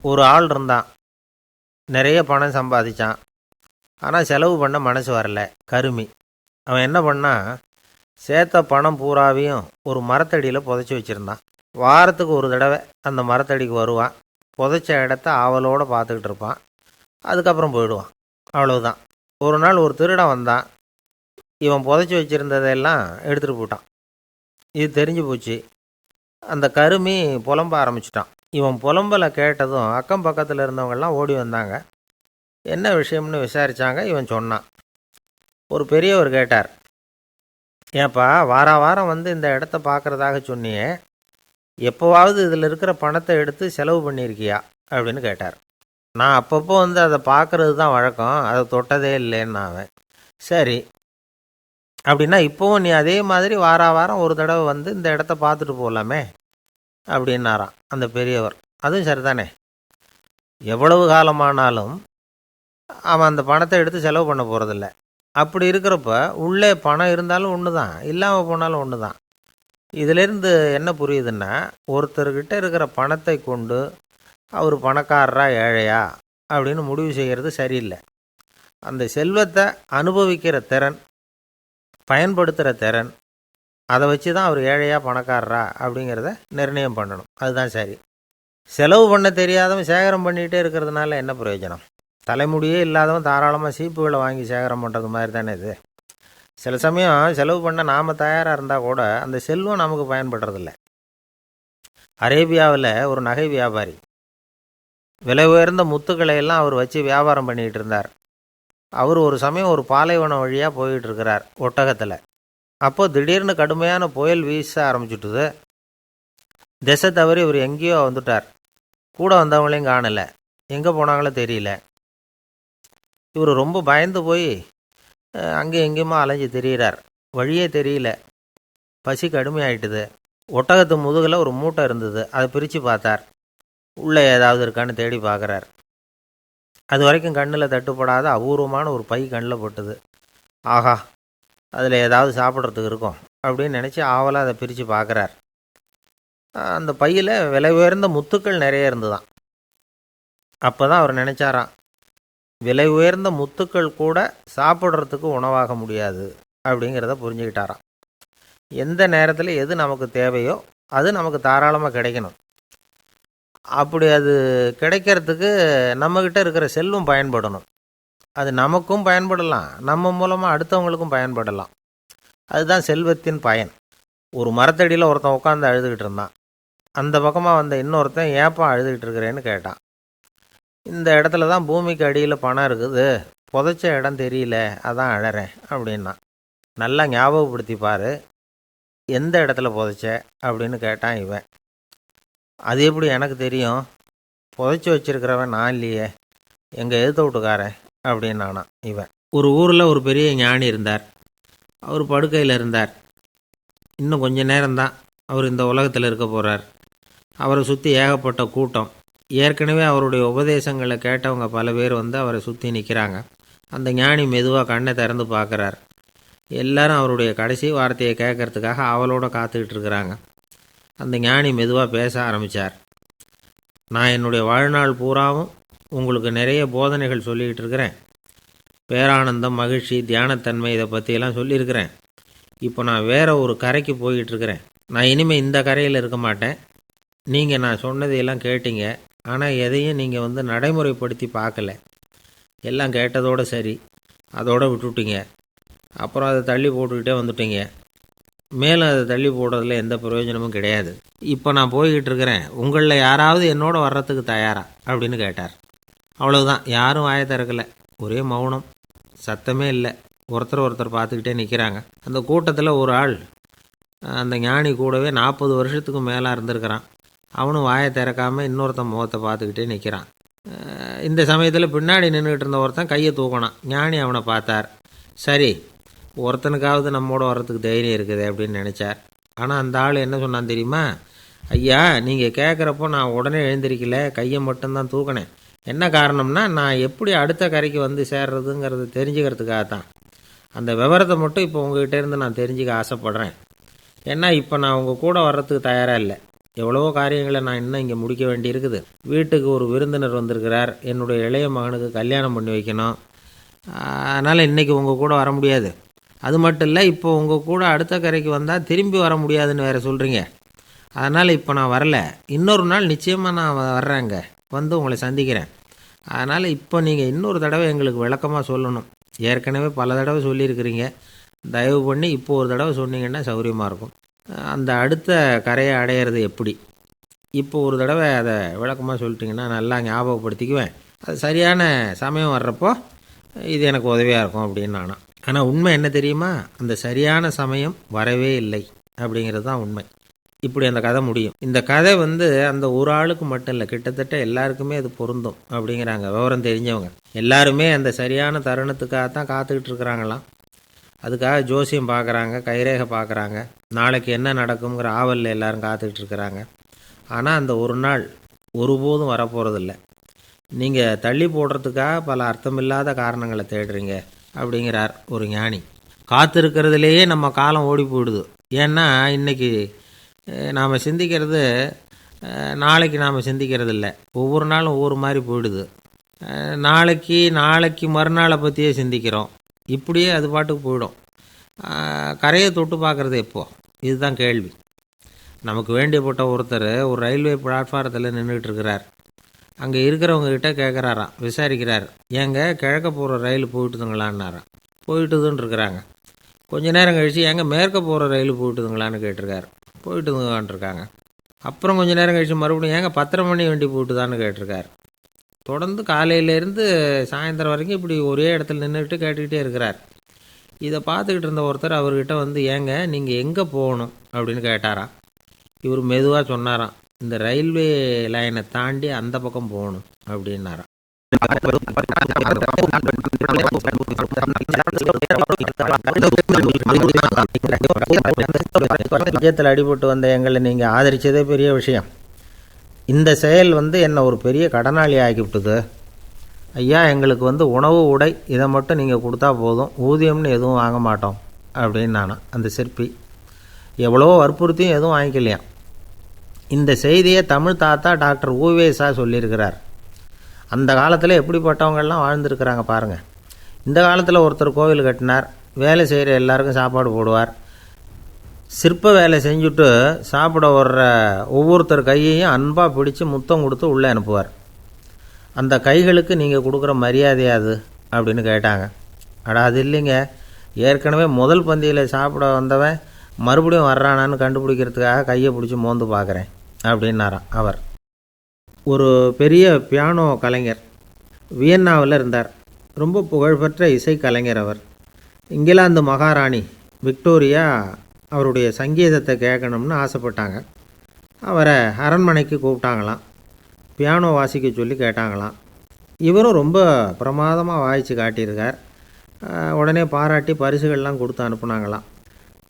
ஒரு ஆள் இருந்தான், நிறைய பணம் சம்பாதிச்சான். ஆனால் செலவு பண்ண மனசு வரல, கருமி. அவன் என்ன பண்ணான், சேர்த்த பணம் பூராவையும் ஒரு மரத்தடியில் புதைச்சி வச்சுருந்தான். வாரத்துக்கு ஒரு தடவை அந்த மரத்தடிக்கு வருவான், புதைச்ச இடத்த ஆவலோடு பார்த்துக்கிட்டு இருப்பான். அதுக்கப்புறம் போயிடுவான். அவ்வளவுதான். ஒரு நாள் ஒரு திருடன் வந்தான். இவன் புதைச்சி வச்சுருந்ததெல்லாம் எடுத்துகிட்டு போட்டான். இது தெரிஞ்சு போச்சு. அந்த கருமி புலம்ப ஆரம்பிச்சிட்டான். இவன் புலம்பலை கேட்டதும் அக்கம் பக்கத்தில் இருந்தவங்கெல்லாம் ஓடி வந்தாங்க. என்ன விஷயம்னு விசாரித்தாங்க. இவன் சொன்னான். ஒரு பெரியவர் கேட்டார், ஏப்பா வாரம் வந்து இந்த இடத்த பார்க்குறதாக சொன்னியே, எப்போவாவது இதில் இருக்கிற பணத்தை எடுத்து செலவு பண்ணியிருக்கியா அப்படின்னு கேட்டார். நான் அப்பப்போ வந்து அதை பார்க்குறது தான் வழக்கம், அதை தொட்டதே இல்லைன்னு அவன். சரி, அப்படின்னா இப்போவும் நீ அதே மாதிரி வாரம் ஒரு தடவை வந்து இந்த இடத்த பார்த்துட்டு போகலாமே அப்படின்னாராம் அந்த பெரியவர். அதுவும் சரிதானே, எவ்வளவு காலமானாலும் அவன் அந்த பணத்தை எடுத்து செலவு பண்ண போகிறதில்ல. அப்படி இருக்கிறப்ப உள்ளே பணம் இருந்தாலும் ஒன்று தான், இல்லாமல் போனாலும் ஒன்று தான். இதிலேருந்து என்ன புரியுதுன்னா, ஒருத்தர்கிட்ட இருக்கிற பணத்தை கொண்டு அவர் பணக்காரரா ஏழையா அப்படின்னு முடிவு செய்கிறது சரியில்லை. அந்த செல்வத்தை அனுபவிக்கிற திறன், பயன்படுத்துகிற திறன், அதை வச்சு தான் அவர் ஏழையா பணக்காரரா அப்படிங்கிறத நிர்ணயம் பண்ணணும். அதுதான் சரி. செலவு பண்ண தெரியாதவன் சேகரம் பண்ணிகிட்டே இருக்கிறதுனால என்ன பிரயோஜனம்? தலைமுடியே இல்லாதவன் தாராளமாக சீப்புகளை வாங்கி சேகரம் பண்ணுறது மாதிரி தானே இது. சில சமயம் செலவு பண்ண நாம் தயாராக இருந்தால் கூட அந்த செல்வம் நமக்கு பயன்படுறதில்ல. அரேபியாவில் ஒரு நகை வியாபாரி விலை உயர்ந்த முத்துக்களை எல்லாம் அவர் வச்சு வியாபாரம் பண்ணிகிட்டு இருந்தார். அவர் ஒரு சமயம் ஒரு பாலைவனம் வழியாக போயிட்டு இருக்கிறார் ஒட்டகத்தில். அப்போது திடீர்னு கடுமையான புயல் வீச ஆரம்பிச்சுட்டுது. திசை தவறி இவர் எங்கேயோ வந்துட்டார். கூட வந்தவங்களையும் காணலை, எங்கே போனாங்களோ தெரியல. இவர் ரொம்ப பயந்து போய் அங்கே எங்கேயுமா அலைஞ்சு திரியிறார். வழியே தெரியல. பசி கடுமையாயிட்டுது. ஒட்டகத்து முதுகில் ஒரு மூட்டை இருந்தது. அதை பிரித்து பார்த்தார். உள்ளே ஏதாவது இருக்கான்னு தேடி பார்க்குறார். அது வரைக்கும் கண்ணில் தட்டுப்படாத அபூர்வமான ஒரு பை கண்ணில் பட்டுது. ஆஹா, அதில் ஏதாவது சாப்பிட்றதுக்கு இருக்கும் அப்படின்னு நினச்சி ஆவலாக அதை பிரித்து பார்க்குறார். அந்த பையில் விலை உயர்ந்த முத்துக்கள் நிறைய இருந்துதான். அப்போ தான் அவர் நினச்சாராம், விலை உயர்ந்த முத்துக்கள் கூட சாப்பிட்றதுக்கு உணவாக முடியாது அப்படிங்கிறத புரிஞ்சுக்கிட்டாராம். எந்த நேரத்தில் எது நமக்கு தேவையோ அது நமக்கு தாராளமாக கிடைக்கணும். அப்படி அது கிடைக்கிறதுக்கு நம்மக்கிட்ட இருக்கிற செல்வம் பயன்படணும். அது நமக்கும் பயன்படலாம், நம்ம மூலமாக அடுத்தவங்களுக்கும் பயன்படலாம். அதுதான் செல்வத்தின் பயன். ஒரு மரத்தடியில் ஒருத்தன் உட்காந்து அழுதுகிட்டு இருந்தான். அந்த பக்கமாக வந்த இன்னொருத்தன் ஏப்பா அழுதுகிட்டு இருக்கிறேன்னு கேட்டான். இந்த இடத்துல தான் பூமிக்கு அடியில் பணம் இருக்குது, புதைச்ச இடம் தெரியல, அதான் அழறேன் அப்படின்னா. நல்லா ஞாபகப்படுத்தி பாரு, எந்த இடத்துல புதைச்ச அப்படின்னு கேட்டான் இவன். அது எப்படி எனக்கு தெரியும், புதைச்சி வச்சிருக்கிறவன் நான் இல்லையே, எங்கள் எதிர்த்த வீட்டுக்காரன் அப்படின்னானா இவன். ஒரு ஊரில் ஒரு பெரிய ஞானி இருந்தார். அவர் படுக்கையில் இருந்தார். இன்னும் கொஞ்ச நேரம்தான் அவர் இந்த உலகத்தில் இருக்க போகிறார். அவரை சுற்றி ஏகப்பட்ட கூட்டம். ஏற்கனவே அவருடைய உபதேசங்களை கேட்டவங்க பல பேர் வந்து அவரை சுற்றி நிற்கிறாங்க. அந்த ஞானி மெதுவாக கண்ணை திறந்து பார்க்குறார். எல்லாரும் அவருடைய கடைசி வார்த்தையை கேட்கறதுக்காக அவளோட காத்துக்கிட்டு இருக்கிறாங்க. அந்த ஞானி மெதுவாக பேச ஆரம்பித்தார். நான் என்னுடைய வாழ்நாள் பூராவும் உங்களுக்கு நிறைய போதனைகள் சொல்லிக்கிட்டு இருக்கிறேன். பேரானந்தம், மகிழ்ச்சி, தியானத்தன்மை, இதை பற்றியெல்லாம் சொல்லியிருக்கிறேன். இப்போ நான் வேறு ஒரு கரைக்கு போய்கிட்டுருக்கிறேன். நான் இனிமேல் இந்த கரையில் இருக்க மாட்டேன். நீங்கள் நான் சொன்னதையெல்லாம் கேட்டீங்க, ஆனால் எதையும் நீங்கள் வந்து நடைமுறைப்படுத்தி பார்க்கல. எல்லாம் கேட்டதோடு சரி, அதோடு விட்டுவிட்டீங்க. அப்புறம் அதை தள்ளி போட்டுக்கிட்டே வந்துட்டீங்க. மேலும் அதை தள்ளி போடுறதுல எந்த பிரயோஜனமும் கிடையாது. இப்போ நான் போய்கிட்டு இருக்கிறேன், உங்களில் யாராவது என்னோட வர்றதுக்கு தயாரா அப்படின்னு கேட்டார். அவ்வளவுதான், யாரும் வாயை திறக்கலை. ஒரே மௌனம், சத்தமே இல்லை. ஒருத்தர் பார்த்துக்கிட்டே நிற்கிறாங்க. அந்த கூட்டத்தில் ஒரு ஆள் அந்த ஞானி கூடவே 40 வருஷத்துக்கு மேலே இருந்திருக்கிறான். அவனும் வாயை திறக்காமல் இன்னொருத்தன் முகத்தை பார்த்துக்கிட்டே நிற்கிறான். இந்த சமயத்தில் பின்னாடி நின்றுக்கிட்டு இருந்த ஒருத்தன் கையை தூக்கினான். ஞானி அவனை பார்த்தார். சரி, ஒருத்தனுக்காவது நம்மோட வர்றதுக்கு தைரியம் இருக்குது அப்படின்னு நினச்சார். ஆனால் அந்த ஆள் என்ன சொன்னான் தெரியுமா? ஐயா, நீங்கள் கேட்குறப்போ நான் உடனே எழுந்திருக்கல, கையை மட்டும்தான் தூக்கினேன். என்ன காரணம்னா, நான் எப்படி அடுத்த கரைக்கு வந்து சேர்றதுங்கிறது தெரிஞ்சுக்கிறதுக்காகத்தான். அந்த விவரத்தை மட்டும் இப்போ உங்ககிட்ட இருந்து நான் தெரிஞ்சுக்க ஆசைப்பட்றேன். ஏன்னா இப்போ நான் உங்கள் கூட வர்றதுக்கு தயாராக இல்லை. எவ்வளவோ காரியங்களை நான் இன்னும் இங்கே முடிக்க வேண்டியிருக்குது. வீட்டுக்கு ஒரு விருந்தினர் வந்திருக்கிறார், என்னுடைய இளைய மகனுக்கு கல்யாணம் பண்ணி வைக்கணும். அதனால் இன்றைக்கி உங்கள் கூட வர முடியாது. அது மட்டும் இல்லை, இப்போ உங்கள் கூட அடுத்த கரைக்கு வந்தால் திரும்பி வர முடியாதுன்னு வேறு சொல்கிறீங்க. அதனால் இப்போ நான் வரல. இன்னொரு நாள் நிச்சயமாக நான் வர்றேங்க, வந்து உங்களை சந்திக்கிறேன். அதனால் இப்போ நீங்கள் இன்னொரு தடவை எங்களுக்கு விளக்கமாக சொல்லணும். ஏற்கனவே பல தடவை சொல்லியிருக்கிறீங்க. தயவு பண்ணி இப்போ ஒரு தடவை சொன்னீங்கன்னா சௌகரியமாக இருக்கும். அந்த அடுத்த கரையை அடையிறது எப்படி, இப்போ ஒரு தடவை அதை விளக்கமாக சொல்லிட்டிங்கன்னா நல்லா ஞாபகப்படுத்திக்குவேன். அது சரியான சமயம் வர்றப்போ இது எனக்கு உதவியாக இருக்கும் அப்படின்னு நானும். ஆனால் உண்மை என்ன தெரியுமா, அந்த சரியான சமயம் வரவே இல்லை அப்படிங்கிறது தான் உண்மை. இப்படி அந்த கதை முடியும். இந்த கதை அந்த ஒரு ஆளுக்கு மட்டும் இல்லை, கிட்டத்தட்ட எல்லாருக்குமே அது பொருந்தும் அப்படிங்கிறாங்க விவரம் தெரிஞ்சவங்க. எல்லாருமே அந்த சரியான தருணத்துக்காகத்தான் காத்துக்கிட்டு இருக்கிறாங்களாம். அதுக்காக ஜோசியம் பார்க்குறாங்க, கைரேகை பார்க்குறாங்க, நாளைக்கு என்ன நடக்குங்கிற ஆவலில் எல்லோரும் காத்துக்கிட்டு இருக்கிறாங்க. ஆனால் அந்த ஒரு நாள் ஒருபோதும் வரப்போகிறதில்ல. நீங்கள் தள்ளி போடுறதுக்காக பல அர்த்தமில்லாத காரணங்களை தேடுறீங்க அப்படிங்கிறார் ஒரு ஞானி. காத்திருக்கிறதுலேயே நம்ம காலம் ஓடி போயிடுது. ஏன்னா இன்றைக்கி நாம் சிந்திக்கிறது நாளைக்கு நாம் சிந்திக்கிறது இல்லை. ஒவ்வொரு நாளும் ஒவ்வொரு மாதிரி போயிடுது. நாளைக்கு மறுநாளை பற்றியே சிந்திக்கிறோம். இப்படியே அது பாட்டுக்கு போயிடும். கரையை தொட்டு பார்க்குறது எப்போ, இதுதான் கேள்வி. நமக்கு வேண்டியப்பட்ட ஒருத்தர் ஒரு ரயில்வே பிளாட்ஃபாரத்தில் நின்றுட்டு இருக்கிறார். அங்கே இருக்கிறவங்ககிட்ட கேட்குறாராம், விசாரிக்கிறார். ஏங்க கிழக்க போகிற ரயில் போயிட்டுதுங்களான்னாராம். போயிட்டுதுன்னு இருக்கிறாங்க. கொஞ்ச நேரம் கழித்து ஏங்க மேற்க போகிற ரயில் போயிட்டுதுங்களான்னு கேட்டிருக்காரு. போயிட்டுதுங்களான்ட்ருக்காங்க. அப்புறம் கொஞ்சம் நேரம் கழித்து மறுபடியும் ஏங்க 10:30 மணி வண்டி போயிட்டுதான்னு கேட்டிருக்காரு. தொடர்ந்து காலையிலேருந்து சாயந்தரம் வரைக்கும் இப்படி ஒரே இடத்துல நின்றுட்டு கேட்டுக்கிட்டே இருக்கிறார். இதை பார்த்துக்கிட்டு இருந்த ஒருத்தர் அவர்கிட்ட ஏங்க நீங்கள் எங்கே போகணும் அப்படின்னு கேட்டாராம். இவர் மெதுவாக சொன்னாராம், இந்த ரயில்வே லைனை தாண்டி அந்த பக்கம் போகணும் அப்படின்னாராம். விஜயத்தில் அடிபட்டு வந்த எங்களை நீங்கள் ஆதரித்ததே பெரிய விஷயம். இந்த செயல் என்னை ஒரு பெரிய கடனாளி ஆக்கிவிட்டுது. ஐயா, எங்களுக்கு உணவு உடை இதை மட்டும் நீங்கள் கொடுத்தா போதும், ஊதியம்னு எதுவும் வாங்க மாட்டோம் அப்படின்னு நானும். அந்த சிற்பி எவ்வளோ வற்புறுத்தியும் எதுவும் வாங்கிக்கலையாம். இந்த செய்தியை தமிழ் தாத்தா டாக்டர் ஊவேசா சொல்லியிருக்கிறார். அந்த காலத்தில் எப்படிப்பட்டவங்கள்லாம் வாழ்ந்துருக்கிறாங்க பாருங்கள். இந்த காலத்தில் ஒருத்தர் கோவில் கட்டினார், வேலை செய்கிற எல்லாருக்கும் சாப்பாடு போடுவார். சிற்ப வேலை செஞ்சுட்டு சாப்பிட வர்ற ஒவ்வொருத்தர் கையையும் அன்பாக பிடிச்சி முத்தம் கொடுத்து உள்ளே அனுப்புவார். அந்த கைகளுக்கு நீங்கள் கொடுக்குற மரியாதையாது அப்படின்னு கேட்டாங்க. அது இல்லைங்க, ஏற்கனவே முதல் பந்தியில் சாப்பிட வந்தவன் மறுபடியும் வர்றானான்னு கண்டுபிடிக்கிறதுக்காக கையை பிடிச்சி மோந்து பார்க்குறேன் அப்படின்னாராம் அவர். ஒரு பெரிய பியானோ கலைஞர் வியன்னாவில் இருந்தார். ரொம்ப புகழ்பெற்ற இசை கலைஞர் அவர். இங்கிலாந்து மகாராணி விக்டோரியா அவருடைய சங்கீதத்தை கேட்கணும்னு ஆசைப்பட்டாங்க. அவரை அரண்மனைக்கு கூப்பிட்டாங்களாம். பியானோ வாசிக்க சொல்லி கேட்டாங்களாம். இவரும் ரொம்ப பிரமாதமாக வாசித்து காட்டியிருக்கார். உடனே பாராட்டி பரிசுகள்லாம் கொடுத்து அனுப்புனாங்களாம்.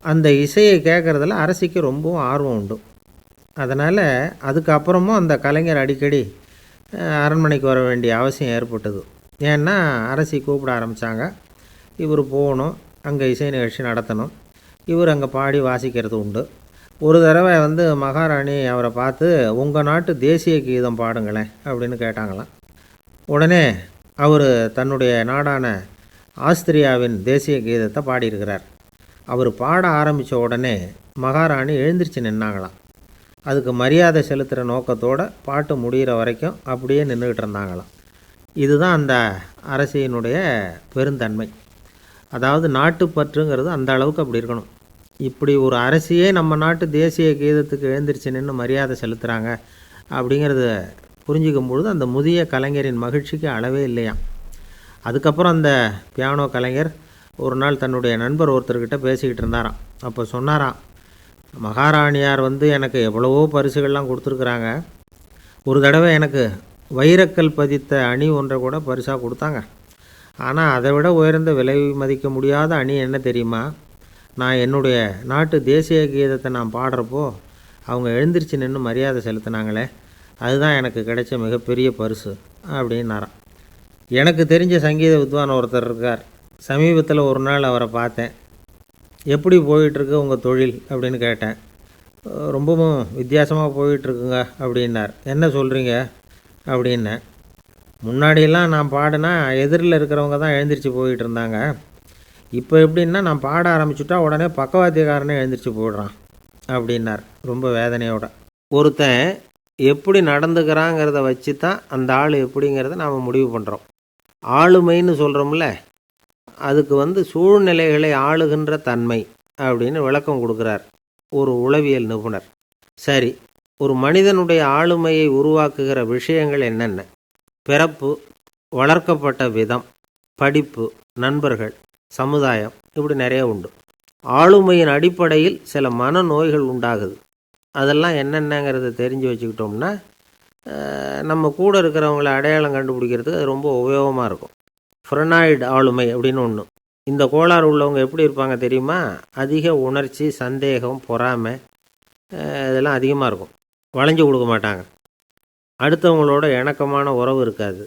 அந்த இசையை கேட்குறதுல அரசிக்கு ரொம்பவும் ஆர்வம் உண்டு. அதனால் அதுக்கப்புறமும் அந்த கலைஞர் அடிக்கடி அரண்மனைக்கு வர வேண்டிய அவசியம் ஏற்பட்டது. ஏன்னா அரசி கூப்பிட ஆரம்பித்தாங்க. இவர் போகணும், அங்கே இசை நிகழ்ச்சி நடத்தணும். இவர் அங்கே பாடி வாசிக்கிறது உண்டு. ஒரு தடவை மகாராணி அவரை பார்த்து, உங்கள் நாட்டு தேசிய கீதம் பாடுங்களேன் அப்படின்னு கேட்டாங்களாம். உடனே அவர் தன்னுடைய நாடான ஆஸ்திரியாவின் தேசிய கீதத்தை பாடியிருக்கிறார். அவர் பாட ஆரம்பித்த உடனே மகாராணி எழுந்திரிச்சு நின்னாங்களாம். அதுக்கு மரியாதை செலுத்துகிற நோக்கத்தோடு பாட்டு முடிகிற வரைக்கும் அப்படியே நின்றுக்கிட்டு இருந்தாங்களாம். இதுதான் அந்த அரசியினுடைய பெருந்தன்மை. அதாவது நாட்டுப்பற்றுங்கிறது அந்த அளவுக்கு அப்படி இருக்கணும். இப்படி ஒரு அரசியே நம்ம நாட்டு தேசிய கீதத்துக்கு எழுந்திரிச்சு நின்று மரியாதை செலுத்துகிறாங்க அப்படிங்கிறத புரிஞ்சிக்கும் பொழுது அந்த முதிய கலைஞரின் மகிழ்ச்சிக்கு அளவே இல்லையாம். அதுக்கப்புறம் அந்த பியானோ கலைஞர் ஒரு நாள் தன்னுடைய நண்பர் ஒருத்தர்கிட்ட பேசிக்கிட்டு இருந்தாராம். அப்போ சொன்னாராம், மகாராணியார் எனக்கு எவ்வளவோ பரிசுகள்லாம் கொடுத்துருக்குறாங்க. ஒரு தடவை எனக்கு வைரக்கல் பதித்த அணி ஒன்றை கூட பரிசாக கொடுத்தாங்க. ஆனால் அதை விட உயர்ந்த விலை மதிக்க முடியாத அணி என்ன தெரியுமா? நான் என்னுடைய நாட்டு தேசிய கீதத்தை நான் பாடுறப்போ அவங்க எழுந்திரிச்சு நின்று மரியாதை செலுத்தினாங்களே, அதுதான் எனக்கு கிடைச்ச மிகப்பெரிய பரிசு அப்படின்னாராம். எனக்கு தெரிஞ்ச சங்கீத வித்வான் ஒருத்தர் இருக்கார். சமீபத்தில் ஒரு நாள் அவரை பார்த்தேன். எப்படி போயிட்டுருக்கு உங்கள் தொழில் அப்படின்னு கேட்டேன். ரொம்பவும் வித்தியாசமாக போயிட்டுருக்குங்க அப்படின்னார். என்ன சொல்கிறீங்க அப்படின்னேன். முன்னாடியெல்லாம் நான் பாடினா எதிரில் இருக்கிறவங்க தான் எழுந்திரிச்சு போயிட்டு இருந்தாங்க. இப்போ எப்படின்னா நான் பாட ஆரம்பிச்சுட்டா உடனே பக்கவாத்தியக்காரனே எழுந்திரிச்சு போயிடுறான் அப்படின்னார் ரொம்ப வேதனையோட. ஒருத்தன் எப்படி நடந்துக்கிறாங்கிறத வச்சு தான் அந்த ஆள் எப்படிங்கிறத நாம் முடிவு பண்ணுறோம். ஆளுமைன்னு சொல்கிறோம்ல, அதுக்கு சூழ்நிலைகளை ஆளுகின்ற தன்மை அப்படின்னு விளக்கம் கொடுக்குறார் ஒரு உளவியல் நிபுணர். சரி, ஒரு மனிதனுடைய ஆளுமையை உருவாக்குகிற விஷயங்கள் என்னென்ன? பிறப்பு, வளர்க்கப்பட்ட விதம், படிப்பு, நண்பர்கள், சமுதாயம், இப்படி நிறைய உண்டு. ஆளுமையின் அடிப்படையில் சில மனநோய்கள் உண்டாகுது. அதெல்லாம் என்னென்னங்கிறத தெரிஞ்சு வச்சுக்கிட்டோம்னா நம்ம கூட இருக்கிறவங்கள அடையாளம் கண்டுபிடிக்கிறதுக்கு அது ரொம்ப உபயோகமாக இருக்கும். ஃப்ரெனாய்டு ஆளுமை அப்படின்னு ஒன்று. இந்த கோளாறு உள்ளவங்க எப்படி இருப்பாங்க தெரியுமா? அதிக உணர்ச்சி, சந்தேகம், பொறாமை இதெல்லாம் அதிகமாக இருக்கும். வளைஞ்சு கொடுக்க மாட்டாங்க. அடுத்தவங்களோட இணக்கமான உறவு இருக்காது.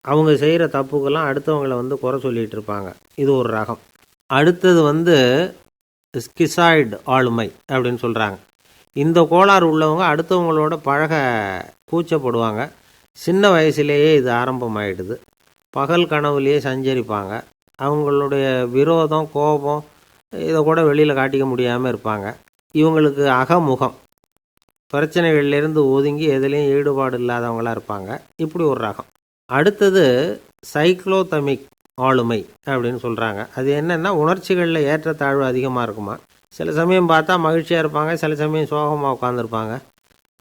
அவங்க செய்கிற தப்புக்கெல்லாம் அடுத்தவங்களை குறை சொல்லிகிட்டு இருப்பாங்க. இது ஒரு ரகம். அடுத்தது ஸ்கிசாய்டு ஆளுமை அப்படின்னு சொல்கிறாங்க. இந்த கோளாறு உள்ளவங்க அடுத்தவங்களோட பழக கூச்சப்படுவாங்க. சின்ன வயசுலேயே இது ஆரம்பமாயிடுது. பகல் கனவுலேயே சஞ்சரிப்பாங்க. அவங்களுடைய விரோதம், கோபம் இதை கூட வெளியில் காட்டிக்க முடியாமல் இருப்பாங்க. இவங்களுக்கு அகமுகம், பிரச்சனைகள்லேருந்து ஒதுங்கி எதுலேயும் ஈடுபாடு இல்லாதவங்களாக இருப்பாங்க. இப்படி ஒரு ரகம். அடுத்தது சைக்ளோதமிக் ஆளுமை அப்படின்னு சொல்கிறாங்க. அது என்னென்னா உணர்ச்சிகளில் ஏற்றத்தாழ்வு அதிகமாக இருக்குமா. சில சமயம் பார்த்தா மகிழ்ச்சியாக இருப்பாங்க, சில சமயம் சோகமாக உட்காந்துருப்பாங்க.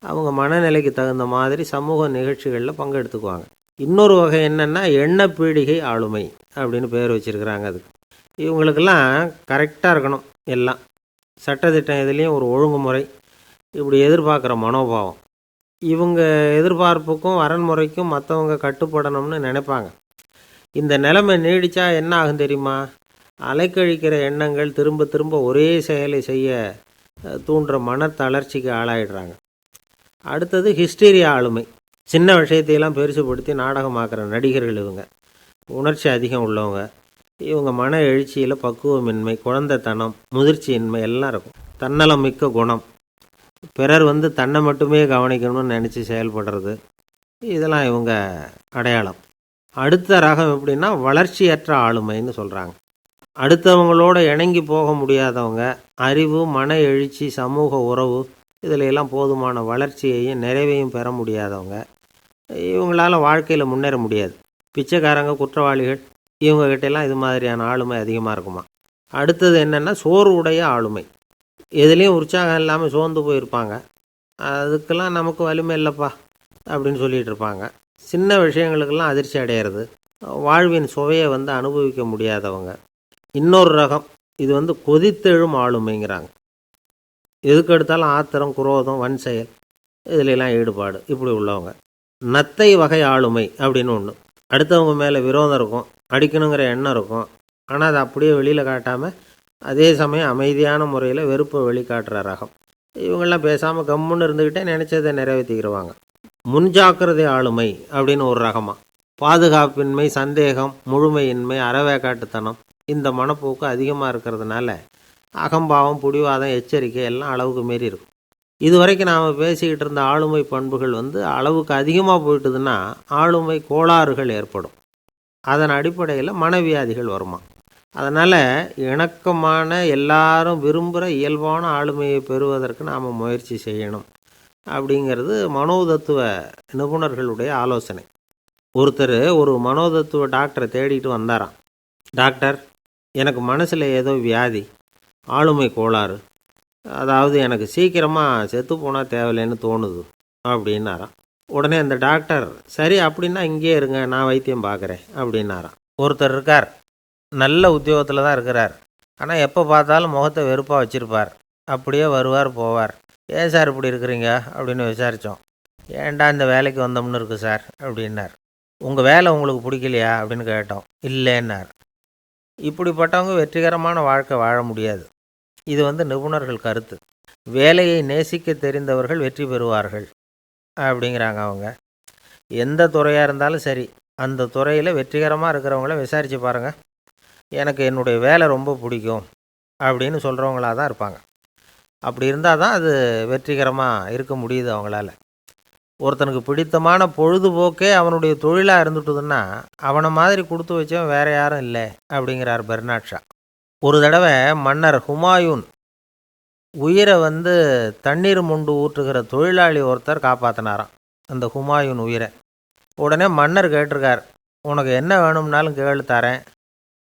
அவங்க மனநிலைக்கு தகுந்த மாதிரி சமூக நிகழ்ச்சிகளில் பங்கெடுத்துக்குவாங்க. இன்னொரு வகை என்னென்னா எண்ணப்பீடிகை ஆளுமை அப்படின்னு பேர் வச்சுருக்கிறாங்க. அதுக்கு இவங்களுக்கெல்லாம் கரெக்டாக இருக்கணும். எல்லாம் சட்டத்திட்டம் எதுலேயும் ஒரு ஒழுங்குமுறை, இப்படி எதிர்பார்க்குற மனோபாவம். இவங்க எதிர்பார்ப்புக்கும் வரன்முறைக்கும் மற்றவங்க கட்டுப்படணும்னு நினைப்பாங்க. இந்த நிலைமை நீடித்தா என்ன ஆகும் தெரியுமா? அலைக்கழிக்கிற எண்ணங்கள் திரும்ப திரும்ப ஒரே செயலை செய்ய தூண்டுற மன தளர்ச்சிக்கு ஆளாயிடுறாங்க. அடுத்தது ஹிஸ்டீரியா ஆளுமை. சின்ன விஷயத்தையெல்லாம் பெருசுப்படுத்தி நாடகமாக்குற நடிகர்கள் இவங்க. உணர்ச்சி அதிகம் உள்ளவங்க. இவங்க மன எழுச்சியில் பக்குவமின்மை, குழந்தைத்தனம், முதிர்ச்சியின்மை எல்லாம் இருக்கும். தன்னலம் மிக்க குணம். பிறர் தன்னை மட்டுமே கவனிக்கணும்னு நினச்சி செயல்படுறது, இதெல்லாம் இவங்க அடையாளம். அடுத்த ரகம் எப்படின்னா வளர்ச்சியற்ற ஆளுமைன்னு சொல்கிறாங்க. அடுத்தவங்களோட இணங்கி போக முடியாதவங்க. அறிவு, மன எழுச்சி, சமூக உறவு இதில் எல்லாம் போதுமான வளர்ச்சியையும் நிறைவையும் பெற முடியாதவங்க. இவங்களால் வாழ்க்கையில் முன்னேற முடியாது. பிச்சைக்காரங்க, குற்றவாளிகள், இவங்ககிட்டெல்லாம் இது மாதிரியான ஆளுமை அதிகமாக இருக்குமா. அடுத்தது என்னென்னா சோர்வுடைய ஆளுமை. எதுலேயும் உற்சாகம் இல்லாமல் சோர்ந்து போயிருப்பாங்க. அதுக்கெல்லாம் நமக்கு வலிமை இல்லைப்பா அப்படின்னு சொல்லிகிட்டு இருப்பாங்க. சின்ன விஷயங்களுக்கெல்லாம் அதிர்ச்சி அடையிறது. வாழ்வின் சுவையை அனுபவிக்க முடியாதவங்க. இன்னொரு ரகம் இது கொதித்தெழும் ஆளுமைங்கிறாங்க. எதுக்கு எடுத்தாலும் ஆத்திரம், குரோதம், வன் செயல் இதிலெல்லாம் ஈடுபாடு, இப்படி உள்ளவங்க. நத்தை வகை ஆளுமை அப்படின்னு ஒன்று. அடுத்தவங்க மேலே விரோதம் இருக்கும், அடிக்கணுங்கிற எண்ணம் இருக்கும். ஆனால் அதை அப்படியே வெளியில் காட்டாமல் அதே சமயம் அமைதியான முறையில் வெறுப்பை வெளிக்காட்டுற ரகம். இவங்கெல்லாம் பேசாமல் கம்முன்னு இருந்துக்கிட்டே நினச்சதை நிறைவேற்றிக்கிடுவாங்க. முன்ஜாக்கிரதை ஆளுமை அப்படின்னு ஒரு ரகமாக. பாதுகாப்பின்மை, சந்தேகம், முழுமையின்மை, அறவேக்காட்டுத்தனம் இந்த மனப்போக்கு அதிகமாக இருக்கிறதுனால அகம்பாவம், புடிவாதம், எச்சரிக்கை எல்லாம் அளவுக்கு மீறி இருக்கும். இது வரைக்கும் நாம் பேசிக்கிட்டு இருந்த ஆளுமை பண்புகள் அளவுக்கு அதிகமாக போயிட்டுதுன்னா ஆளுமை கோளாறுகள் ஏற்படும். அதன் அடிப்படையில் மனவியாதிகள் வருமா. அதனால் இணக்கமான, எல்லாரும் விரும்புகிற இயல்பான ஆளுமையை பெறுவதற்கு நாம் முயற்சி செய்யணும் அப்படிங்கிறது மனோதத்துவ நிபுணர்களுடைய ஆலோசனை. ஒருத்தர் ஒரு மனோதத்துவ டாக்டரை தேடிட்டு வந்தாராம். டாக்டர், எனக்கு மனசில் ஏதோ வியாதி, ஆளுமை கோளாறு, அதாவது எனக்கு சீக்கிரமாக செத்து போனால் தேவையில்லைன்னு தோணுது அப்படின்னாராம். உடனே அந்த டாக்டர், சரி அப்படின்னா இங்கேயே இருங்க, நான் வைத்தியம் பார்க்குறேன் அப்படின்னாராம். ஒருத்தர் இருக்கார், நல்ல உத்தியோகத்தில் தான் இருக்கிறார். ஆனால் எப்போ பார்த்தாலும் முகத்தை வெறுப்பாக வச்சுருப்பார். அப்படியே வருவார் போவார். ஏன் சார் இப்படி இருக்கிறீங்க அப்படின்னு விசாரித்தோம். ஏன்டா இந்த வேலைக்கு வந்தோம்னு இருக்குது சார் அப்படின்னார். உங்கள் வேலை உங்களுக்கு பிடிக்கலையா அப்படின்னு கேட்டோம். இல்லைன்னார். இப்படிப்பட்டவங்க வெற்றிகரமான வாழ்க்கை வாழ முடியாது. இது நிபுணர்கள் கருத்து. வேலையை நேசிக்க தெரிந்தவர்கள் வெற்றி பெறுவார்கள் அப்படிங்கிறாங்க அவங்க. எந்த துறையாக இருந்தாலும் சரி, அந்த துறையில் வெற்றிகரமாக இருக்கிறவங்கள விசாரித்து பாருங்கள். எனக்கு என்னுடைய வேலை ரொம்ப பிடிக்கும் அப்படின்னு சொல்கிறவங்களாக தான் இருப்பாங்க. அப்படி இருந்தால் தான் அது வெற்றிகரமாக இருக்க முடியுது அவங்களால. ஒருத்தனுக்கு பிடித்தமான பொழுதுபோக்கே அவனுடைய தொழிலாக இருந்துட்டுதுன்னா அவனை மாதிரி கொடுத்து வச்சவன் வேற யாரும் இல்லை அப்படிங்கிறார் பெர்னாட் ஷா. ஒரு தடவை மன்னர் ஹுமாயூன் உயிரை தண்ணீர் மொண்டு ஊற்றுகிற தொழிலாளி ஒருத்தர் காப்பாற்றினாராம் அந்த ஹுமாயூன் உயிரை. உடனே மன்னர் கேட்டிருக்கார், உனக்கு என்ன வேணும்னாலும் கேளு தரேன்,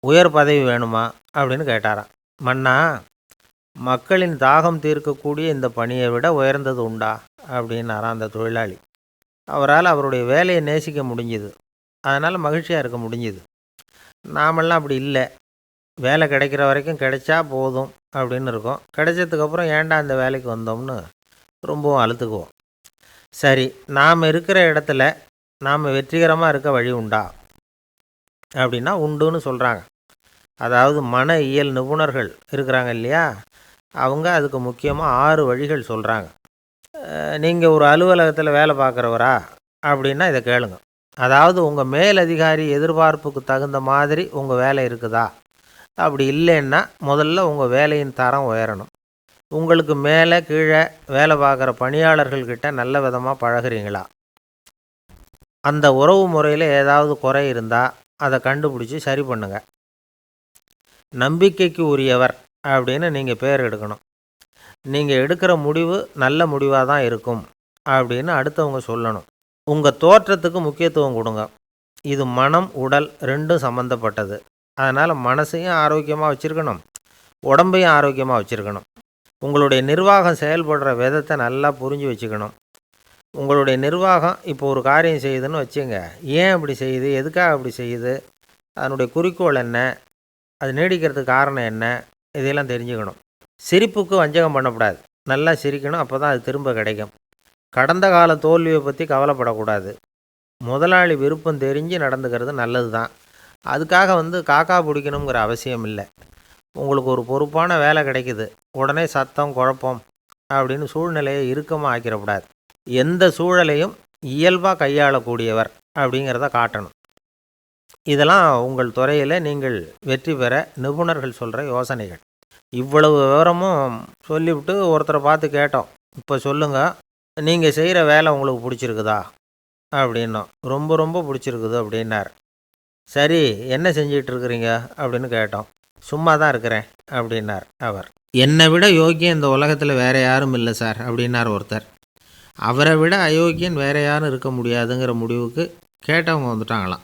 உயர் பதவி வேணுமா அப்படின்னு கேட்டாராம். மன்னா, மக்களின் தாகம் தீர்க்கக்கூடிய இந்த பணியை விட உயர்ந்தது உண்டா அப்படின்னாராம் அந்த தொழிலாளி. அவரால் அவருடைய வேலையை நேசிக்க முடிஞ்சுது, அதனால் மகிழ்ச்சியாக இருக்க முடிஞ்சுது. நாமெல்லாம் அப்படி இல்லை, வேலை கிடைக்கிற வரைக்கும் கிடைச்சா போதும் அப்படின்னு இருக்கோம். கிடைச்சதுக்கப்புறம் ஏன்டா இந்த வேலைக்கு வந்தோம்னு ரொம்பவும் அழுத்துக்குவோம். சரி, நாம் இருக்கிற இடத்துல நாம் வெற்றிகரமாக இருக்க வழி உண்டா அப்படின்னா உண்டுன்னு சொல்கிறாங்க. அதாவது மன இயல் நிபுணர்கள் இருக்கிறாங்க இல்லையா, அவங்க அதுக்கு முக்கியமாக 6 வழிகள் சொல்கிறாங்க. நீங்கள் ஒரு அலுவலகத்தில் வேலை பார்க்குறவரா அப்படின்னா இதை கேளுங்க. அதாவது உங்கள் மேலதிகாரி எதிர்பார்ப்புக்கு தகுந்த மாதிரி உங்கள் வேலை இருக்குதா? அப்படி இல்லைன்னா முதல்ல உங்கள் வேலையின் தரம் உயரணும். உங்களுக்கு மேலே கீழே வேலை பார்க்குற பணியாளர்கள்கிட்ட நல்ல விதமாக பழகுறீங்களா? அந்த உறவு முறையில் ஏதாவது குறை இருந்தால் அதை கண்டுபிடிச்சி சரி பண்ணுங்கள். நம்பிக்கைக்கு உரியவர் அப்படின்னு நீங்கள் பேர் எடுக்கணும். நீங்கள் எடுக்கிற முடிவு நல்ல முடிவாக தான் இருக்கும் அப்படின்னு அடுத்தவங்க சொல்லணும். உங்கள் தோற்றத்துக்கு முக்கியத்துவம் கொடுங்க. இது மனம் உடல் ரெண்டும் சம்மந்தப்பட்டது. அதனால் மனசையும் ஆரோக்கியமாக வச்சுருக்கணும், உடம்பையும் ஆரோக்கியமாக வச்சுருக்கணும். உங்களுடைய நிர்வாகம் செயல்படுற விதத்தை நல்லா புரிஞ்சு வச்சுக்கணும். உங்களுடைய நிர்வாகம் இப்போ ஒரு காரியம் செய்யுதுன்னு வச்சுங்க, ஏன் அப்படி செய்யுது, எதுக்காக அப்படி செய்யுது, அதனுடைய குறிக்கோள் என்ன, அது நீடிக்கிறதுக்கு காரணம் என்ன, இதையெல்லாம் தெரிஞ்சுக்கணும். சிரிப்புக்கு வஞ்சகம் பண்ணக்கூடாது, நல்லா சிரிக்கணும், அப்போ தான் அது திரும்ப கிடைக்கும். கடந்த கால தோல்வியை பற்றி கவலைப்படக்கூடாது. முதலாளி விருப்பம் தெரிஞ்சு நடந்துக்கிறது நல்லது தான். அதுக்காக காக்கா பிடிக்கணுங்கிற அவசியம் இல்லை. உங்களுக்கு ஒரு பொறுப்பான வேலை கிடைக்குது, உடனே சத்தம் குழப்பம் அப்படின்னு சூழ்நிலையை இறுக்கமாக ஆக்கிடக்கூடாது. எந்த சூழலையும் இயல்பாக கையாளக்கூடியவர் அப்படிங்கிறத காட்டணும். இதெல்லாம் உங்கள் துறையில் நீங்கள் வெற்றி பெற நிபுணர்கள் சொல்கிற யோசனைகள். இவ்வளவு விவரமும் சொல்லிவிட்டு ஒருத்தரை பார்த்து கேட்டோம், இப்போ சொல்லுங்கள், நீங்கள் செய்கிற வேலை உங்களுக்கு பிடிச்சிருக்குதா அப்படின்னோம். ரொம்ப ரொம்ப பிடிச்சிருக்குது அப்படின்னார். சரி, என்ன செஞ்சிகிட்டு இருக்கிறீங்க அப்படின்னு கேட்டோம். சும்மா தான் இருக்கிறேன் அப்படின்னார் அவர். என்னை விட யோக்கியம் இந்த உலகத்தில் வேறு யாரும் இல்லை சார் அப்படின்னார் ஒருத்தர். அவரை விட அயோக்கியன் வேறு யாரும் இருக்க முடியாதுங்கிற முடிவுக்கு கேட்டவங்க வந்துட்டாங்களாம்.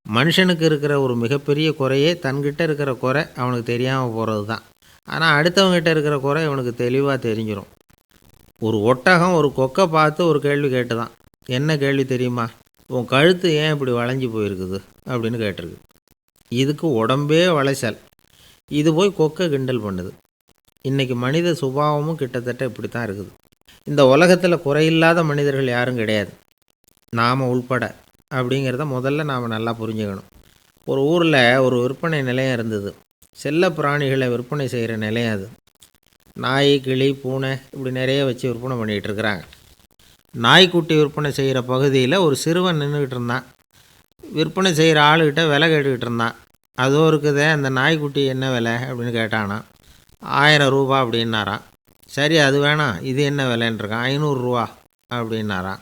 மனுஷனுக்கு இருக்கிற ஒரு மிகப்பெரிய குறையே தன்கிட்ட இருக்கிற குறை அவனுக்கு தெரியாமல் போகிறது தான். ஆனால் அடுத்தவங்ககிட்ட இருக்கிற குறை இவனுக்கு தெளிவாக தெரிஞ்சிடும். ஒரு ஒட்டகம் ஒரு கொக்கை பார்த்து ஒரு கேள்வி கேட்டுதான். என்ன கேள்வி தெரியுமா? உன் கழுத்து ஏன் இப்படி வளைஞ்சி போயிருக்குது அப்படின்னு கேட்டிருக்கு. இதுக்கு உடம்பே வளைச்சல். இது போய் கொக்கை கிண்டல் பண்ணுது. இன்றைக்கி மனித சுபாவமும் கிட்டத்தட்ட இப்படி தான் இருக்குது. இந்த உலகத்தில் குறையில்லாத மனிதர்கள் யாரும் கிடையாது, நாம் உள்பட அப்படிங்கிறத முதல்ல நாம் நல்லா புரிஞ்சுக்கணும். ஒரு ஊரில் ஒரு விற்பனை நிலையம் இருந்தது. செல்ல பிராணிகளை விற்பனை செய்கிற நிலையம் அது. நாய், கிளி, பூனை இப்படி நிறைய வச்சு விற்பனை பண்ணிகிட்டு இருக்கிறாங்க. நாய்க்குட்டி விற்பனை செய்கிற பகுதியில் ஒரு சிறுவன் நின்றுக்கிட்டு இருந்தான். விற்பனை செய்கிற ஆளுகிட்ட விலை கேட்டுக்கிட்டு இருந்தான். அதோ இருக்குதே அந்த நாய்க்குட்டி என்ன விலை அப்படின்னு கேட்டானா. 1000 ரூபா அப்படின்னாரான். சரி, அது வேணாம், இது என்ன விலைன்றிருக்கான். 500 ரூபா அப்படின்னாரான்.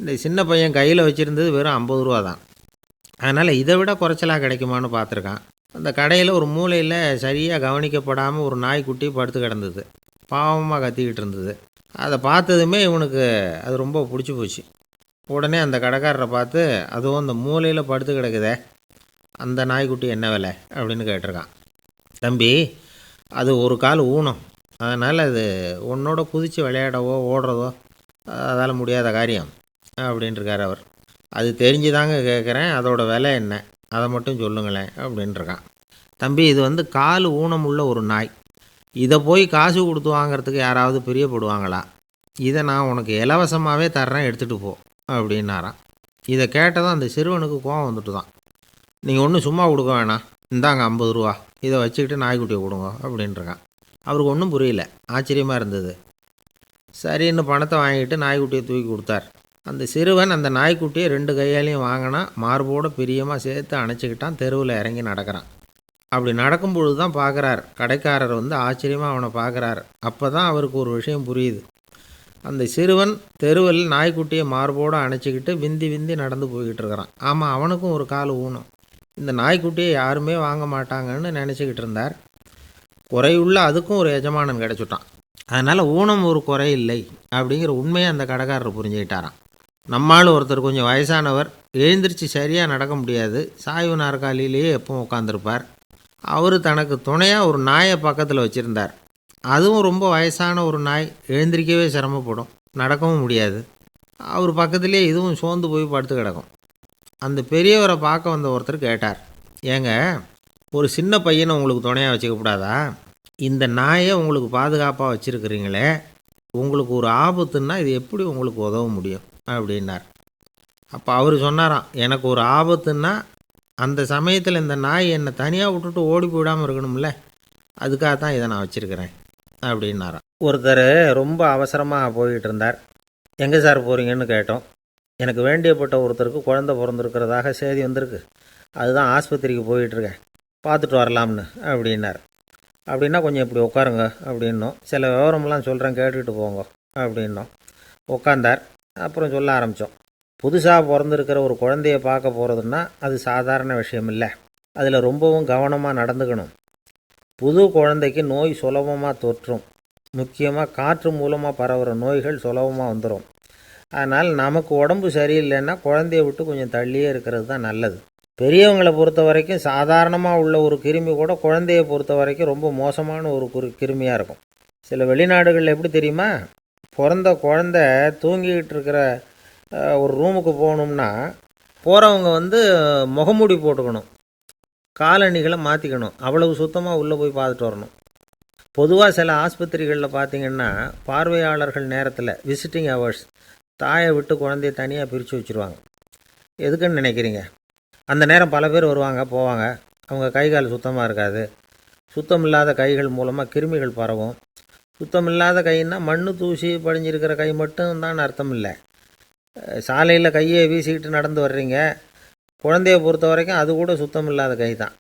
இந்த சின்ன பையன் கையில் வச்சுருந்தது வெறும் 50 ரூபா தான். அதனால் இதை விட குறைச்சலாக கிடைக்குமான்னு பார்த்துருக்கான். அந்த கடையில் ஒரு மூலையில் சரியாக கவனிக்கப்படாமல் ஒரு நாய்க்குட்டி படுத்து கிடந்தது. பாவமாக கத்திக்கிட்டு இருந்தது. அதை பார்த்ததுமே இவனுக்கு அது ரொம்ப பிடிச்சி போச்சு. உடனே அந்த கடைக்காரரை பார்த்து, அதுவும் அந்த மூலையில் படுத்து கிடக்குதே அந்த நாய்க்குட்டி என்ன விலை அப்படின்னு கேட்டிருக்கான். தம்பி, அது ஒரு கால் ஊனம், அதனால் அது உன்னோட குதித்து விளையாடவோ ஓடுறதோ அதால் முடியாத காரியம் அப்படின்ட்டுருக்கார் அவர். அது தெரிஞ்சுதாங்க கேட்குறேன், அதோட விலை என்ன அதை மட்டும் சொல்லுங்களேன் அப்படின்ட்டுருக்கான். தம்பி, இது கால் ஊனம் உள்ள ஒரு நாய். இதை போய் காசு கொடுத்து வாங்கிறதுக்கு யாராவது பிரியப்படுவாங்களா? இதை நான் உனக்கு இலவசமாகவே தர்றேன், எடுத்துகிட்டு போ அப்படின்னாரான். இதை கேட்டதும் அந்த சிறுவனுக்கு கோவம் வந்துட்டு தான். நீங்கள் ஒன்றும் சும்மா கொடுக்க வேணாம், இந்தாங்க 50 ரூபா, இதை வச்சுக்கிட்டு நாய்க்குட்டியை கொடுங்க அப்படின்ட்டுருக்கான். அவருக்கு ஒன்றும் புரியல, ஆச்சரியமாக இருந்தது. சரின்னு பணத்தை வாங்கிட்டு நாய்க்குட்டியை தூக்கி கொடுத்தார். அந்த சிறுவன் அந்த நாய்க்குட்டியை 2 கையாலையும் வாங்கினா, மார்போடு பிரியமாக சேர்த்து அணைச்சிக்கிட்டான். தெருவில் இறங்கி நடக்கிறான். அப்படி நடக்கும் பொழுது தான் பார்க்குறார், கடைக்காரர் வந்து ஆச்சரியமாக அவனை பார்க்குறார். அப்போ தான் அவருக்கு ஒரு விஷயம் புரியுது. அந்த சிறுவன் தெருவில் நாய்க்குட்டியை மார்போடு அணைச்சிக்கிட்டு விந்தி விந்தி நடந்து போய்கிட்டு இருக்கிறான். ஆமாம், அவனுக்கும் ஒரு கால் ஊனம். இந்த நாய்க்குட்டியை யாருமே வாங்க மாட்டாங்கன்னு நினச்சிக்கிட்டு இருந்தார். குறையுள்ள அதுக்கும் ஒரு எஜமானன் கிடச்சிட்டான். அதனால் ஊனம் ஒரு குறை இல்லை அப்படிங்கிற உண்மையை அந்த கடைக்காரர் புரிஞ்சுக்கிட்டாராம். நம்மால் ஒருத்தர் கொஞ்சம் வயசானவர், எழுந்திரிச்சு சரியாக நடக்க முடியாது, சாய்வு நாற்காலியிலேயே எப்பவும் உட்காந்துருப்பார். அவர் தனக்கு துணையாக ஒரு நாயை பக்கத்தில் வச்சுருந்தார். அதுவும் ரொம்ப வயசான ஒரு நாய், எழுந்திரிக்கவே சிரமப்படும், நடக்கவும் முடியாது. அவர் பக்கத்துலேயே இதுவும் சோர்ந்து போய் படுத்து கிடக்கும். அந்த பெரியவரை பார்க்க வந்த ஒருத்தர் கேட்டார், ஏங்க, ஒரு சின்ன பையனை உங்களுக்கு துணையாக வச்சுக்கப்படாதா? இந்த நாயை உங்களுக்கு பாதுகாப்பாக வச்சுருக்கிறீங்களே, உங்களுக்கு ஒரு ஆபத்துன்னா இது எப்படி உங்களுக்கு உதவ முடியும் அப்படின்னார். அப்போ அவர் சொன்னாராம், எனக்கு ஒரு ஆபத்துன்னா அந்த சமயத்தில் இந்த நாய் என்னை தனியாக விட்டுட்டு ஓடி போயிடாமல் இருக்கணும்ல, அதுக்காக தான் இதை நான் வச்சுருக்கிறேன் அப்படின்னாராம். ஒருத்தர் ரொம்ப அவசரமாக போய்கிட்டு இருந்தார். எங்கே சார் போகிறீங்கன்னு கேட்டோம். எனக்கு வேண்டியப்பட்ட ஒருத்தருக்கு குழந்தை பிறந்திருக்கிறதாக செய்தி வந்திருக்கு, அதுதான் ஆஸ்பத்திரிக்கு போயிட்டுருக்கேன், பார்த்துட்டு வரலாம்னு அப்படின்னார். அப்படின்னா கொஞ்சம் இப்படி உட்காருங்க அப்படின்னோம். சில விவரமெல்லாம் சொல்கிறேன், கேட்டுக்கிட்டு போங்க அப்படின்னோம். உட்காந்தார். அப்புறம் சொல்ல ஆரம்பித்தோம். புதுசாக பிறந்திருக்கிற ஒரு குழந்தைய பார்க்க போகிறதுன்னா அது சாதாரண விஷயம் இல்லை. அதில் ரொம்பவும் கவனமாக நடந்துக்கணும். புது குழந்தைக்கு நோய் சுலபமாக தொற்றும். முக்கியமாக காற்று மூலமாக பரவுகிற நோய்கள் சுலபமாக வந்துடும். அதனால் நமக்கு உடம்பு சரியில்லைன்னா குழந்தைய விட்டு கொஞ்சம் தள்ளியே இருக்கிறது தான் நல்லது. பெரியவங்களை பொறுத்த வரைக்கும் சாதாரணமாக உள்ள ஒரு கிருமி கூட குழந்தைய பொறுத்த வரைக்கும் ரொம்ப மோசமான ஒரு கிருமியாக இருக்கும். சில வெளிநாடுகளில் எப்படி தெரியுமா, பிறந்த குழந்தை தூங்கிக்கிட்டு இருக்கிற ஒரு ரூமுக்கு போகணும்னா போகிறவங்க வந்து முகமூடி போட்டுக்கணும், காலணிகளை மாற்றிக்கணும், அவ்வளவு சுத்தமாக உள்ளே போய் பார்த்துட்டு வரணும். பொதுவாக சில ஆஸ்பத்திரிகளில் பார்த்திங்கன்னா பார்வையாளர்கள் நேரத்தில் விசிட்டிங் ஹவர்ஸ் தாயை விட்டு குழந்தைய தனியாக பிரித்து வச்சுருவாங்க. எதுக்குன்னு நினைக்கிறீங்க? அந்த நேரம் பல பேர் வருவாங்க போவாங்க, அவங்க கை கால் சுத்தமாக இருக்காது. சுத்தம் இல்லாத கைகள் மூலமாக கிருமிகள் பரவும். சுத்தம் இல்லாத கைன்னா மண் தூசி படிஞ்சிருக்கிற கை மட்டும் தான் அர்த்தம் இல்லை. சாலையில் கையை வீசிக்கிட்டு நடந்து வர்றீங்க, குழந்தைய பொறுத்த வரைக்கும் அது கூட சுத்தம் இல்லாத கை தான்.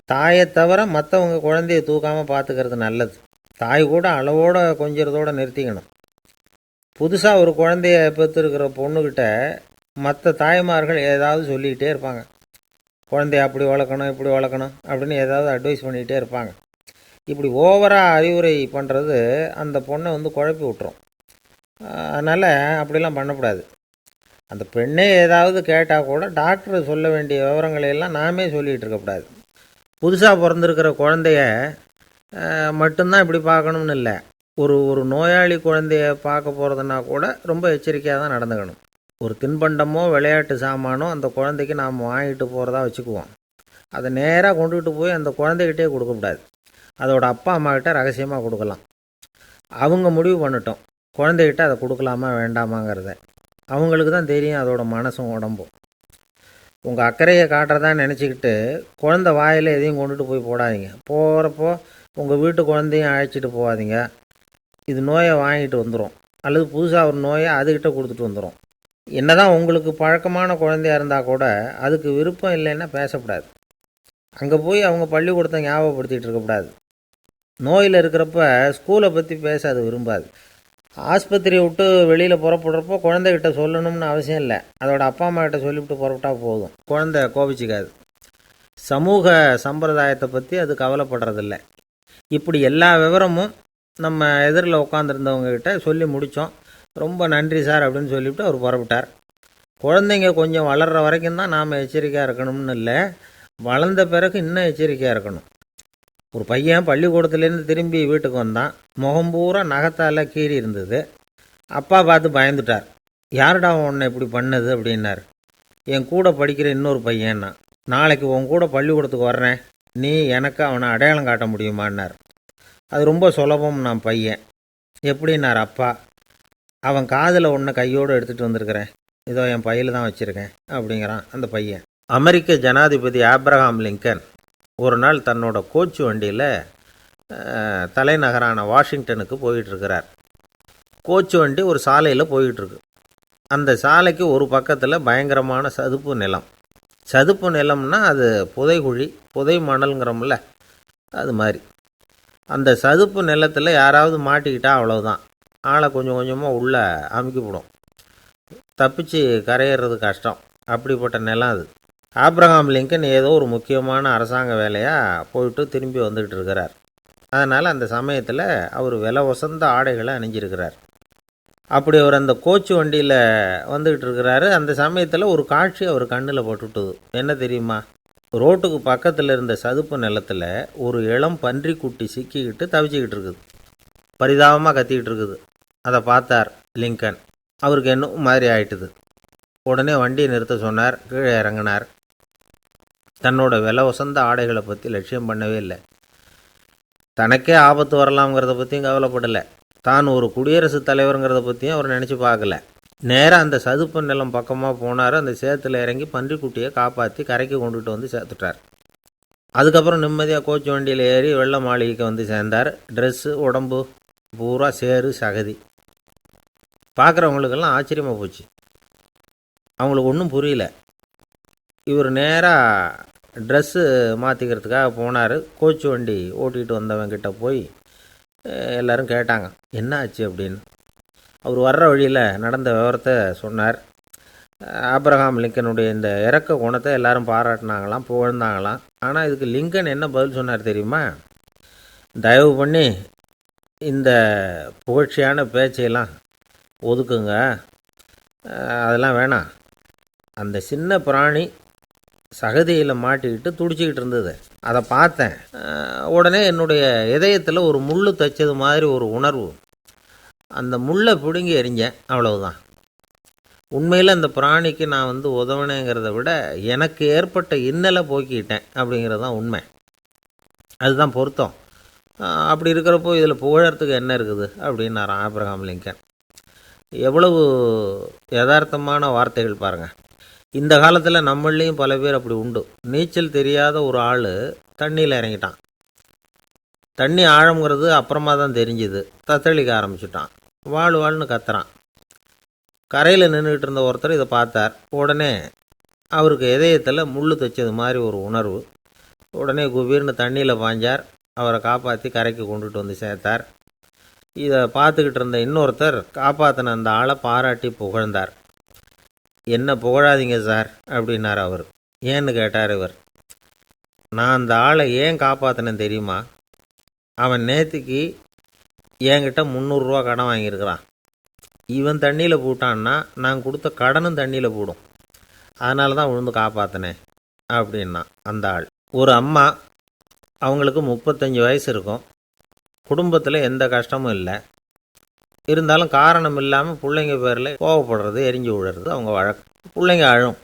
தாயை தவிர மற்றவங்க குழந்தைய தூக்காமல் பார்த்துக்கிறது நல்லது. தாய் கூட அளவோடு கொஞ்சிறதோடு நிறுத்திக்கணும். புதுசாக ஒரு குழந்தைய பெற்றுருக்கிற பொண்ணுக்கிட்ட மற்ற தாய்மார்கள் ஏதாவது சொல்லிக்கிட்டே இருப்பாங்க. குழந்தைய அப்படி வளர்க்கணும், இப்படி வளர்க்கணும் அப்படின்னு ஏதாவது அட்வைஸ் பண்ணிக்கிட்டே இருப்பாங்க. இப்படி ஓவராக அறிவுரை பண்ணுறது அந்த பொண்ணை வந்து குழப்பி விட்டுரும். அதனால் அப்படிலாம் பண்ணக்கூடாது. அந்த பெண்ணே ஏதாவது கேட்டால் கூட டாக்டர் சொல்ல வேண்டிய விவரங்களையெல்லாம் நாமே சொல்லிகிட்டு இருக்கக்கூடாது. புதுசாக பிறந்திருக்கிற குழந்தைய மட்டும்தான் இப்படி பார்க்கணும்னு இல்லை. ஒரு நோயாளி குழந்தைய பார்க்க போகிறதுனா கூட ரொம்ப எச்சரிக்கையாக தான் நடந்துக்கணும். ஒரு தின்பண்டமோ விளையாட்டு சாமானோ அந்த குழந்தைக்கு நாம் வாங்கிட்டு போகிறதா வச்சுக்குவோம். அதை நேராக கொண்டுகிட்டு போய் அந்த குழந்தைகிட்டே கொடுக்கக்கூடாது. அதோட அப்பா அம்மாக்கிட்ட ரகசியமாக கொடுக்கலாம். அவங்க முடிவு பண்ணட்டும் குழந்தைகிட்ட அதை கொடுக்கலாமா வேண்டாமாங்கிறத. அவங்களுக்கு தான் தெரியும் அதோட மனசும் உடம்பும். உங்கள் அக்கறையை காட்டுறதா நினச்சிக்கிட்டு குழந்தை வாயில் எதையும் கொண்டுட்டு போய் போடாதீங்க. போகிறப்போ உங்கள் வீட்டு குழந்தையும் அழைச்சிட்டு போகாதீங்க. இது நோயை வாங்கிட்டு வந்துடும், அல்லது புதுசாக ஒரு நோயை அதுக்கிட்ட கொடுத்துட்டு வந்துடும். என்னதான் உங்களுக்கு பழக்கமான குழந்தையாக இருந்தால் கூட அதுக்கு விருப்பம் இல்லைன்னா பேசக்கூடாது. அங்கே போய் அவங்க பள்ளிக்கூடத்தை ஞாபகப்படுத்திகிட்டு இருக்கக்கூடாது. நோயில் இருக்கிறப்ப ஸ்கூலை பற்றி பேச அது விரும்பாது. ஆஸ்பத்திரியை விட்டு வெளியில் புறப்படுறப்போ குழந்தைகிட்ட சொல்லணும்னு அவசியம் இல்லை. அதோட அப்பா அம்மா கிட்ட சொல்லிவிட்டு புறப்பட்டா போதும், குழந்தை கோபிச்சிக்காது. சமூக சம்பிரதாயத்தை பற்றி அது கவலைப்படுறதில்லை. இப்படி எல்லா விவரமும் நம்ம எதிரில் உட்காந்துருந்தவங்ககிட்ட சொல்லி முடித்தோம். ரொம்ப நன்றி சார் அப்படின்னு சொல்லிவிட்டு அவர் புறப்பட்டார். குழந்தைங்க கொஞ்சம் வளர்கிற வரைக்கும் தான் நாம் எச்சரிக்கையாக இருக்கணும்னு இல்லை, வளர்ந்த பிறகு இன்னும் எச்சரிக்கையாக இருக்கணும். ஒரு பையன் பள்ளிக்கூடத்துலேருந்து திரும்பி வீட்டுக்கு வந்தான். முகம் பூரா நகத்தால் கீறி இருந்தது. அப்பா பார்த்து பயந்துட்டார். யாருடா உன்னை இப்படி பண்ணது அப்படின்னார். என் கூட படிக்கிற இன்னொரு பையன்னா. நாளைக்கு உன் கூட பள்ளிக்கூடத்துக்கு வர்றேன், நீ எனக்கு அவனை அடையாளம் காட்ட முடியுமான்னார். அது ரொம்ப சுலபம் நான் பையன். எப்படின்னார் அப்பா. அவன் காதில் ஒன்று கையோடு எடுத்துகிட்டு வந்திருக்கிறேன், இதோ என் பையில் தான் வச்சுருக்கேன் அப்படிங்கிறான் அந்த பையன். அமெரிக்க ஜனாதிபதி ஆப்ரஹாம் லிங்கன் ஒரு நாள் தன்னோட கோச்சு வண்டியில் தலைநகரான வாஷிங்டனுக்கு போயிட்டுருக்கிறார். கோச்சு வண்டி ஒரு சாலையில் போயிட்டுருக்கு. அந்த சாலைக்கு ஒரு பக்கத்தில் பயங்கரமான சதுப்பு நிலம். சதுப்பு நிலம்னா அது புதைகுழி, புதை மணல்ங்கிறோம்ல, அது மாதிரி. அந்த சதுப்பு நிலத்தில் யாராவது மாட்டிக்கிட்டா அவ்வளோதான், ஆளை கொஞ்சம் கொஞ்சமாக உள்ளே அமுக்கிவிடும், தப்பிச்சு கரையேறது கஷ்டம். அப்படிப்பட்ட நிலம் அது. ஆப்ரஹாம் லிங்கன் ஏதோ ஒரு முக்கியமான அரசாங்க வேலையாக போயிட்டு திரும்பி வந்துக்கிட்டு இருக்கிறார். அதனால் அந்த சமயத்தில் அவர் விலை உசந்த ஆடைகளை அணிஞ்சிருக்கிறார். அப்படி அவர் அந்த கோச்சு வண்டியில் வந்துக்கிட்டு இருக்கிறாரு. அந்த சமயத்தில் ஒரு காட்சி அவர் கண்ணில் பட்டுட்டுது. என்ன தெரியுமா? ரோட்டுக்கு பக்கத்தில் இருந்த சதுப்பு நிலத்தில் ஒரு இளம் பன்றிக்குட்டி சிக்கிக்கிட்டு தவிச்சிக்கிட்டு இருக்குது, பரிதாபமாக கத்திக்கிட்டு இருக்குது. அதை பார்த்தார் லிங்கன். அவருக்கு என்ன மாதிரி ஆயிட்டுது. உடனே வண்டியை நிறுத்த சொன்னார். கீழே இறங்கினார். தன்னோட விலை உசந்த ஆடைகளை பற்றி லட்சியம் பண்ணவே இல்லை. தனக்கே ஆபத்து வரலாம்ங்கிறத பற்றியும் கவலைப்படலை. தான் ஒரு குடியரசுத் தலைவருங்கிறத பற்றியும் அவர் நினச்சி பார்க்கல. நேராக அந்த சதுப்பு நிலம் பக்கமாக போனார். அந்த சேத்துல இறங்கி பன்றிக்குட்டியை காப்பாற்றி கரைக்கு கொண்டுட்டு வந்து சேர்த்துட்டார். அதுக்கப்புறம் நிம்மதியாக கோச்சு வண்டியில் ஏறி வெள்ளை மாளிகைக்கு வந்து சேர்ந்தார். ட்ரெஸ்ஸு, உடம்பு பூரா சேறு சகதி. பார்க்குறவங்களுக்கெல்லாம் ஆச்சரியமாக போச்சு. அவங்களுக்கு ஒன்றும் புரியல. இவர் நேராக ட்ரெஸ்ஸு மாற்றிக்கிறதுக்காக போனார். கோச்சு வண்டி ஓட்டிகிட்டு வந்தவங்கிட்ட போய் எல்லோரும் கேட்டாங்க, என்ன ஆச்சு அப்படின்னு. அவர் வர்ற வழியில் நடந்த விவரத்தை சொன்னார். ஆப்ரஹாம் லிங்கனுடைய இந்த இறக்க குணத்தை எல்லாரும் பாராட்டினாங்களாம், புகழ்ந்தாங்களாம். ஆனால் இதுக்கு லிங்கன் என்ன பதில் சொன்னார் தெரியுமா? தயவு பண்ணி இந்த புகழ்ச்சியான பேச்சையெல்லாம் ஒதுக்குங்க, அதெல்லாம் வேணாம். அந்த சின்ன பிராணி சகதியில் மாட்டிக்கிட்டு துடிச்சிக்கிட்டு இருந்தது, அதை பார்த்தேன். உடனே என்னுடைய இதயத்தில் ஒரு முள் தைச்சது மாதிரி ஒரு உணர்வு. அந்த முள்ளை பிடுங்கி எறிஞ்சேன், அவ்வளவுதான். உண்மையில் அந்த பிராணிக்கு நான் உதவினேங்கிறத விட எனக்கு ஏற்பட்ட இன்னலை போக்கிட்டேன் அப்படிங்கிறது தான் உண்மை. அதுதான் பொருத்தம். அப்படி இருக்கிறப்போ இதில் புகழறதுக்கு என்ன இருக்குது அப்படின்னாராம் ஆப்ரஹாம் லிங்கன். எவ்வளவு யதார்த்தமான வார்த்தைகள் பாருங்கள். இந்த காலத்தில் நம்மளையும் பல பேர் அப்படி உண்டு. நீச்சல் தெரியாத ஒரு ஆள் தண்ணியில் இறங்கிட்டான். தண்ணி ஆழங்கிறது அப்புறமா தான் தெரிஞ்சுது. தத்தளிக்க ஆரம்பிச்சிட்டான். வாழ்னு கத்துறான். கரையில் நின்றுக்கிட்டு இருந்த ஒருத்தர் இதை பார்த்தார். உடனே அவருக்கு இதயத்தில் முள் தைச்சது மாதிரி ஒரு உணர்வு. உடனே குபீர்னு தண்ணியில் பாய்ஞ்சார். அவரை காப்பாற்றி கரைக்கு கொண்டுட்டு வந்து சேர்த்தார். இதை பார்த்துக்கிட்டு இருந்த இன்னொருத்தர் காப்பாற்றின அந்த ஆளை பாராட்டி புகழ்ந்தார். என்ன புகழாதீங்க சார் அப்படின்னார் அவர். ஏன்னு கேட்டார் இவர். நான் அந்த ஆளை ஏன் காப்பாற்றினேன் தெரியுமா? அவன் நேற்றுக்கு என்கிட்ட 300 ரூபா கடன் வாங்கியிருக்கிறான். இவன் தண்ணியில் போட்டான்னா நான் கொடுத்த கடனும் தண்ணியில் போடும். அதனால தான் விழுந்து காப்பாற்றினேன் அப்படின்னா அந்த ஆள். ஒரு அம்மா, அவங்களுக்கு 35 வயசு இருக்கும். குடும்பத்தில் எந்த கஷ்டமும் இல்லை. இருந்தாலும் காரணம் இல்லாமல் பிள்ளைங்க பேரில் கோவப்படுறது, எரிஞ்சு விழுறது அவங்க வழக்கம். பிள்ளைங்க அழும்.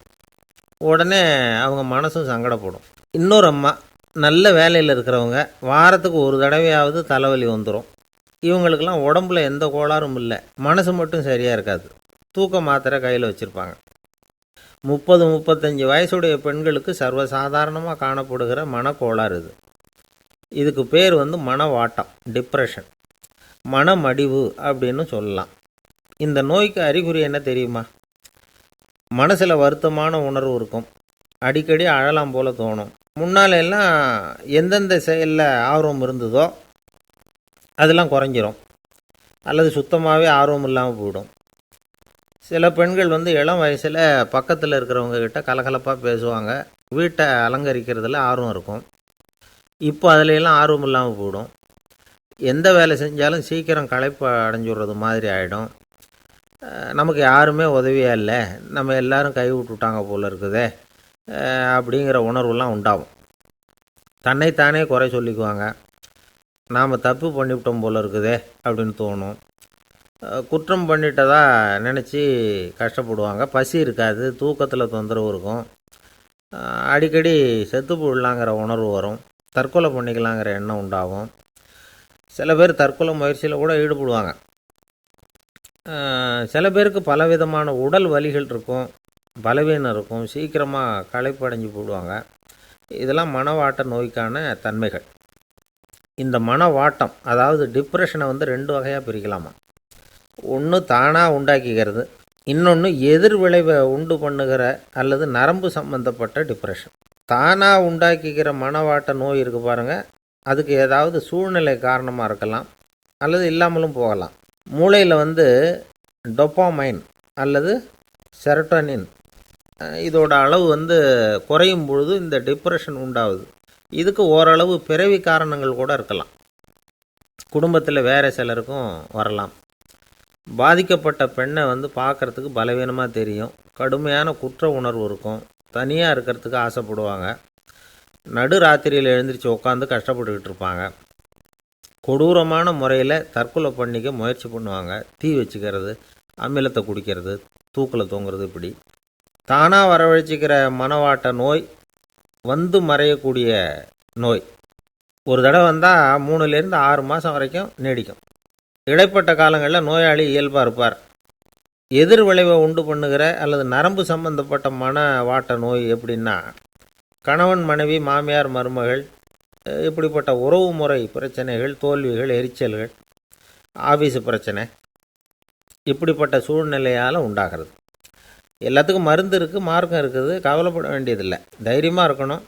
உடனே அவங்க மனசும் சங்கடப்படும். இன்னொரு அம்மா, நல்ல வேலையில் இருக்கிறவங்க, வாரத்துக்கு ஒரு தடவையாவது தலைவலி வந்துடும். இவங்களுக்கெல்லாம் உடம்புல எந்த கோளாறும் இல்லை, மனசு மட்டும் சரியாக இருக்காது. தூக்க மாத்திரை கையில் வச்சுருப்பாங்க. 30-35 வயசுடைய பெண்களுக்கு சர்வசாதாரணமாக காணப்படுகிற மனக்கோளாறு இது. இதுக்கு பேர் மனவாட்டம், டிப்ரெஷன், மனமடிவு அப்படின்னு சொல்லலாம். இந்த நோய்க்கு அறிகுறி என்ன தெரியுமா? மனசில் வருத்தமான உணர்வு இருக்கும். அடிக்கடி அழலாம் போல தோணும். முன்னால் எல்லாம் எந்தெந்த செயலில் ஆர்வம் இருந்ததோ அதெல்லாம் குறைஞ்சிரும், அல்லது சுத்தமாகவே ஆர்வம் இல்லாமல் போயிடும். சில பெண்கள் இளம் வயசில் பக்கத்தில் இருக்கிறவங்க கிட்ட கலகலப்பாக பேசுவாங்க. வீட்டை அலங்கரிக்கிறதுல ஆர்வம் இருக்கும். இப்போ அதுலெல்லாம் ஆர்வம் இல்லாமல் போயிடும். எந்த வேலை செஞ்சாலும் சீக்கிரம் களைப்பு அடைஞ்சுடுறது மாதிரி ஆகிடும். நமக்கு யாருமே உதவியாக இல்லை, நம்ம எல்லோரும் கை விட்டுட்டாங்க போல் இருக்குதே அப்படிங்கிற உணர்வுலாம் உண்டாகும். தன்னைத்தானே குறை சொல்லிக்குவாங்க. நாம் தப்பு பண்ணிவிட்டோம் போல் இருக்குதே அப்படின்னு தோணும். குற்றம் பண்ணிட்டதா நினச்சி கஷ்டப்படுவாங்க. பசி இருக்காது, தூக்கத்தில் தொந்தரவு இருக்கும். அடிக்கடி செத்து போடலாங்கிற உணர்வு வரும். தற்கொலை பண்ணிக்கலாங்கிற எண்ணம் உண்டாகும். சில பேர் தற்கொலை முயற்சியில் கூட ஈடுபடுவாங்க. சில பேருக்கு பலவிதமான உடல் வலிகள் இருக்கும், பலவீனம் இருக்கும், சீக்கிரமாக களைப்படைஞ்சு போடுவாங்க. இதெல்லாம் மனவாட்ட நோய்க்கான தன்மைகள். இந்த மனவாட்டம், அதாவது டிப்ரெஷனை 2 வகையாக பிரிக்கலாமா. ஒன்று தானாக உண்டாக்கிக்கிறது, இன்னொன்று எதிர் விளைவை உண்டு பண்ணுகிற அல்லது நரம்பு சம்பந்தப்பட்ட டிப்ரெஷன். தானாக உண்டாக்கிக்கிற மனவாட்ட நோய் இருக்குது பாருங்கள், அதுக்கு ஏதாவது சூழ்நிலை காரணமாக இருக்கலாம் அல்லது இல்லாமலும் போகலாம். மூளையில் டொப்பாமைன் அல்லது செரட்டோனின் இதோட அளவு குறையும் பொழுது இந்த டிப்ரெஷன் உண்டாகுது. இதுக்கு ஓரளவு பிறவி காரணங்கள் கூட இருக்கலாம். குடும்பத்தில் வேறு சிலருக்கும் வரலாம். பாதிக்கப்பட்ட பெண்ணை பார்க்குறதுக்கு பலவீனமாக தெரியும். கடுமையான குற்ற உணர்வு இருக்கும். தனியாக இருக்கிறதுக்கு ஆசைப்படுவாங்க. நடு ராத்திரியில் எழுந்திரிச்சு உட்காந்து கஷ்டப்பட்டுக்கிட்டு இருப்பாங்க. கொடூரமான முறையில் தற்கொலை பண்ணிக்க முயற்சி பண்ணுவாங்க. தீ வச்சுக்கிறது, அமிலத்தை குடிக்கிறது, தூக்கில் தூங்குறது. இப்படி தானாக வரவழைச்சிக்கிற மனவாட்ட நோய் மறையக்கூடிய நோய். ஒரு தடவை வந்தால் 3லேருந்து 6 மாதம் வரைக்கும் நீடிக்கும். இடைப்பட்ட காலங்களில் நோயாளி இயல்பாக இருப்பார். எதிர் விளைவை உண்டு பண்ணுகிற அல்லது நரம்பு சம்பந்தப்பட்ட மனவாட்ட நோய் எப்படின்னா, கணவன் மனைவி மாமியார் மருமகள் இப்படிப்பட்ட உறவு முறை பிரச்சனைகள், தோல்விகள், எரிச்சல்கள், ஆஃபீஸு பிரச்சனை இப்படிப்பட்ட சூழ்நிலையால் உண்டாகிறது. எல்லாத்துக்கும் மருந்து இருக்குது, மார்க்கம் இருக்குது, கவலைப்பட வேண்டியதில்லை. தைரியமாக இருக்கணும்.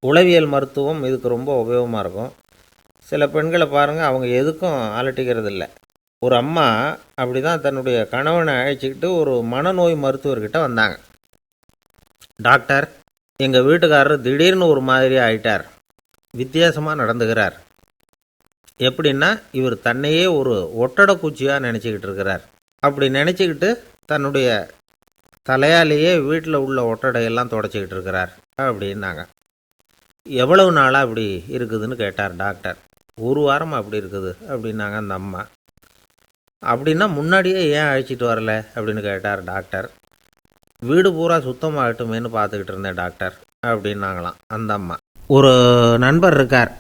உளவியல் மருத்துவம் இதுக்கு ரொம்ப உபயோகமாக இருக்கும். சில பெண்களை பாருங்கள், அவங்க எதுக்கும் அலட்டிக்கிறது இல்லை. ஒரு அம்மா அப்படி தான் தன்னுடைய கணவனை அழைச்சிக்கிட்டு ஒரு மனநோய் மருத்துவர்கிட்ட வந்தாங்க. டாக்டர், எங்கள் வீட்டுக்காரர் திடீர்னு ஒரு மாதிரி ஆயிட்டார், வித்தியாசமாக நடந்துக்கிறார். எப்படின்னா, இவர் தன்னையே ஒரு ஒட்டடை பூச்சியாக நினச்சிக்கிட்டு இருக்கிறார். அப்படி நினச்சிக்கிட்டு தன்னுடைய தலையாலேயே வீட்டில் உள்ள ஒட்டடையெல்லாம் தொடச்சிக்கிட்டு இருக்கிறார் அப்படின்னாங்க. எவ்வளவு நாளாக அப்படி இருக்குதுன்னு கேட்டார் டாக்டர். 1 வாரமாக அப்படி இருக்குது அப்படின்னாங்க அந்த அம்மா. அப்படின்னா முன்னாடியே ஏன் அழைச்சிட்டு வரல அப்படின்னு கேட்டார் டாக்டர். வீடு பூரா சுத்தமாகட்டுமேனு பார்த்துக்கிட்டு இருந்தேன் டாக்டர் அப்படின்னாங்களாம் அந்த அம்மா. ஒரு நண்பர் இருக்கார்.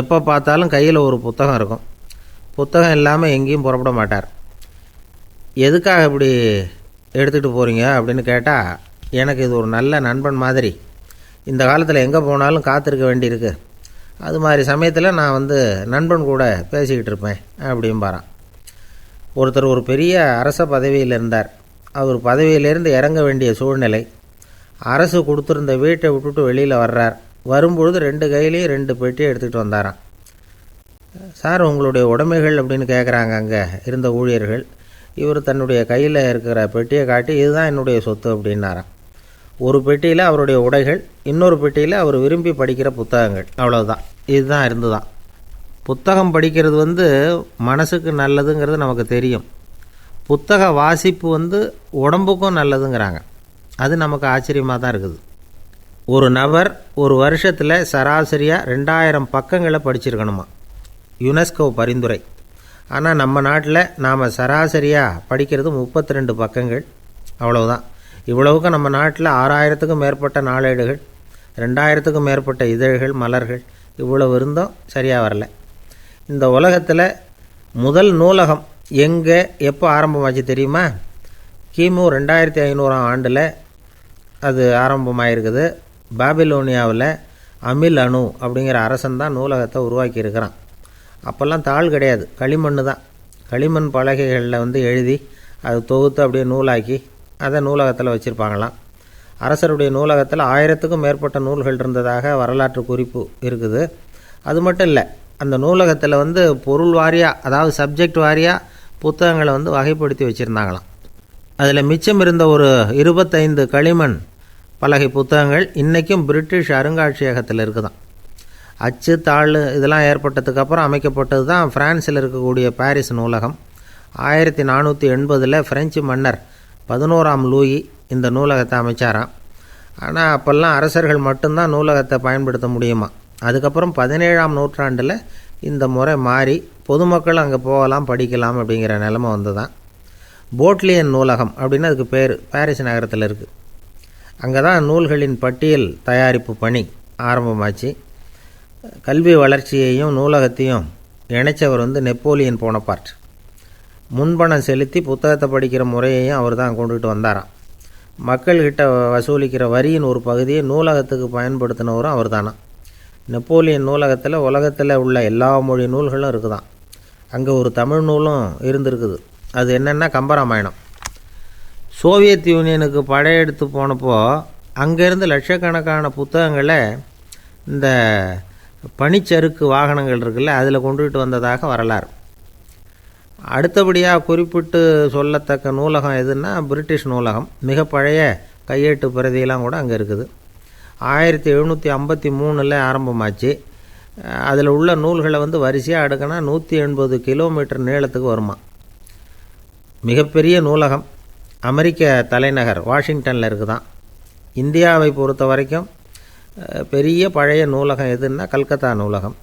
எப்போ பார்த்தாலும் கையில் ஒரு புத்தகம் இருக்கும். புத்தகம் இல்லாமல் எங்கேயும் புறப்பட மாட்டார். எதுக்காக இப்படி எடுத்துகிட்டு போகிறீங்க அப்படின்னு கேட்டால், எனக்கு இது ஒரு நல்ல நண்பன் மாதிரி. இந்த காலத்தில் எங்கே போனாலும் காத்திருக்க வேண்டியிருக்கு. அது மாதிரி சமயத்தில் நான் நண்பன் கூட பேசிக்கிட்டு இருப்பேன் அப்படிம்பாரான். ஒருத்தர் ஒரு பெரிய அரச பதவியில் இருந்தார். அவர் பதவியிலேருந்து இறங்க வேண்டிய சூழ்நிலை. அரசு கொடுத்துருந்த வீட்டை விட்டுட்டு வெளியில் வர்றார். வரும்பொழுது 2 கையிலையும் 2 பெட்டியை எடுத்துகிட்டு வந்தாராம். சார், உங்களுடைய உடைமைகள் அப்படின்னு கேட்குறாங்க அங்கே இருந்த ஊழியர்கள். இவர் தன்னுடைய கையில் இருக்கிற பெட்டியை காட்டி, இதுதான் என்னுடைய சொத்து அப்படின்னாராம். ஒரு பெட்டியில் அவருடைய உடைகள், இன்னொரு பெட்டியில் அவர் விரும்பி படிக்கிற புத்தகங்கள். அவ்வளவுதான். இதுதான் இருந்துதான். புத்தகம் படிக்கிறது மனசுக்கு நல்லதுங்கிறது நமக்கு தெரியும். புத்தக வாசிப்பு உடம்புக்கும் நல்லதுங்கிறாங்க. அது நமக்கு ஆச்சரியமாக தான் இருக்குது. ஒரு நபர் ஒரு வருஷத்தில் சராசரியாக 2000 பக்கங்களை படிச்சிருக்கணுமா, யுனெஸ்கோ பரிந்துரை. ஆனால் நம்ம நாட்டில் நாம் சராசரியாக படிக்கிறது 32 பக்கங்கள். அவ்வளவுதான். இவ்வளவுக்கு நம்ம நாட்டில் 6000த்துக்கும் மேற்பட்ட நாளேடுகள், 2000த்துக்கும் மேற்பட்ட இதழ்கள், மலர்கள் இவ்வளவு இருந்தும் சரியாக வரல. இந்த உலகத்தில் முதல் நூலகம் எங்கே எப்போ ஆரம்பமாச்சு தெரியுமா? கிமு 2500ஆம் ஆண்டில் அது ஆரம்பமாயிருக்குது. பாபிலோனியாவில் அமில் அணு அப்படிங்கிற அரசன் தான் நூலகத்தை உருவாக்கியிருக்கிறான். அப்போல்லாம் தாள் கிடையாது, களிமண் தான். களிமண் பலகைகளில் எழுதி அது தொகுத்து அப்படியே நூலாக்கி அதை நூலகத்தில் வச்சுருப்பாங்களாம். அரசருடைய நூலகத்தில் 1000த்துக்கும் மேற்பட்ட நூல்கள் இருந்ததாக வரலாற்று குறிப்பு இருக்குது. அது மட்டும் இல்லை, அந்த நூலகத்தில் பொருள் வாரியாக, அதாவது சப்ஜெக்ட் வாரியாக புத்தகங்களை வகைப்படுத்தி வச்சுருந்தாங்களாம். அதில் மிச்சம் இருந்த ஒரு 25 களிமண் பலகை புத்தகங்கள் இன்றைக்கும் பிரிட்டிஷ் அருங்காட்சியகத்தில் இருக்குதான். அச்சு தாள் இதெல்லாம் ஏற்பட்டதுக்கப்புறம் அமைக்கப்பட்டது தான் ஃப்ரான்ஸில் இருக்கக்கூடிய பாரிஸ் நூலகம். 1480 ஃப்ரெஞ்சு மன்னர் 11ஆம் லூயி இந்த நூலகத்தை அமைச்சாராம். ஆனால் அப்போல்லாம் அரசர்கள் மட்டும்தான் நூலகத்தை பயன்படுத்த முடியுமா. அதுக்கப்புறம் 17ஆம் நூற்றாண்டில் இந்த முறை மாறி பொதுமக்கள் அங்கே போகலாம், படிக்கலாம் அப்படிங்கிற நிலைமை தான். போட்லியன் நூலகம் அப்படின்னு அதுக்கு பேர், பாரிஸ் நகரத்தில் இருக்குது. அங்கே தான் நூல்களின் பட்டியல் தயாரிப்பு பணி ஆரம்பமாச்சு. கல்வி வளர்ச்சியையும் நூலகத்தையும் இணைச்சவர் நெப்போலியன் போனபார்ட். முன்பணம் செலுத்தி புத்தகத்தை படிக்கிற முறையையும் அவர் தான் கொண்டுகிட்டு வந்தாராம். மக்கள்கிட்ட வசூலிக்கிற வரியின் ஒரு பகுதியை நூலகத்துக்கு பயன்படுத்தினவரும் அவர் தானா. நெப்போலியன் நூலகத்தில் உலகத்தில் உள்ள எல்லா மொழி நூல்களும் இருக்குதான். அங்கே ஒரு தமிழ் நூலும் இருந்திருக்குது. அது என்னென்னா கம்பராமாயணம். சோவியத் யூனியனுக்கு படையெடுத்து போனப்போ அங்கேருந்து லட்சக்கணக்கான புத்தகங்களை இந்த பனிச்சறுக்கு வாகனங்கள் இருக்குல்ல அதில் கொண்டுகிட்டு வந்ததாக வரலாறு. அடுத்தபடியாக குறிப்பிட்டு சொல்லத்தக்க நூலகம் எதுன்னா பிரிட்டிஷ் நூலகம். மிக பழைய கையெழுத்து பிரதியெல்லாம் கூட அங்கே இருக்குது. 1753 ஆரம்பமாச்சு. அதில் உள்ள நூல்களை வரிசையாக அடுக்கினா 180 கிலோமீட்டர் நீளத்துக்கு வருமா. மிகப்பெரிய நூலகம் அமெரிக்க தலைநகர் வாஷிங்டனில் இருக்குதான். இந்தியாவை பொறுத்த வரைக்கும் பெரிய பழைய நூலகம் எதுன்னா கல்கத்தா நூலகம்.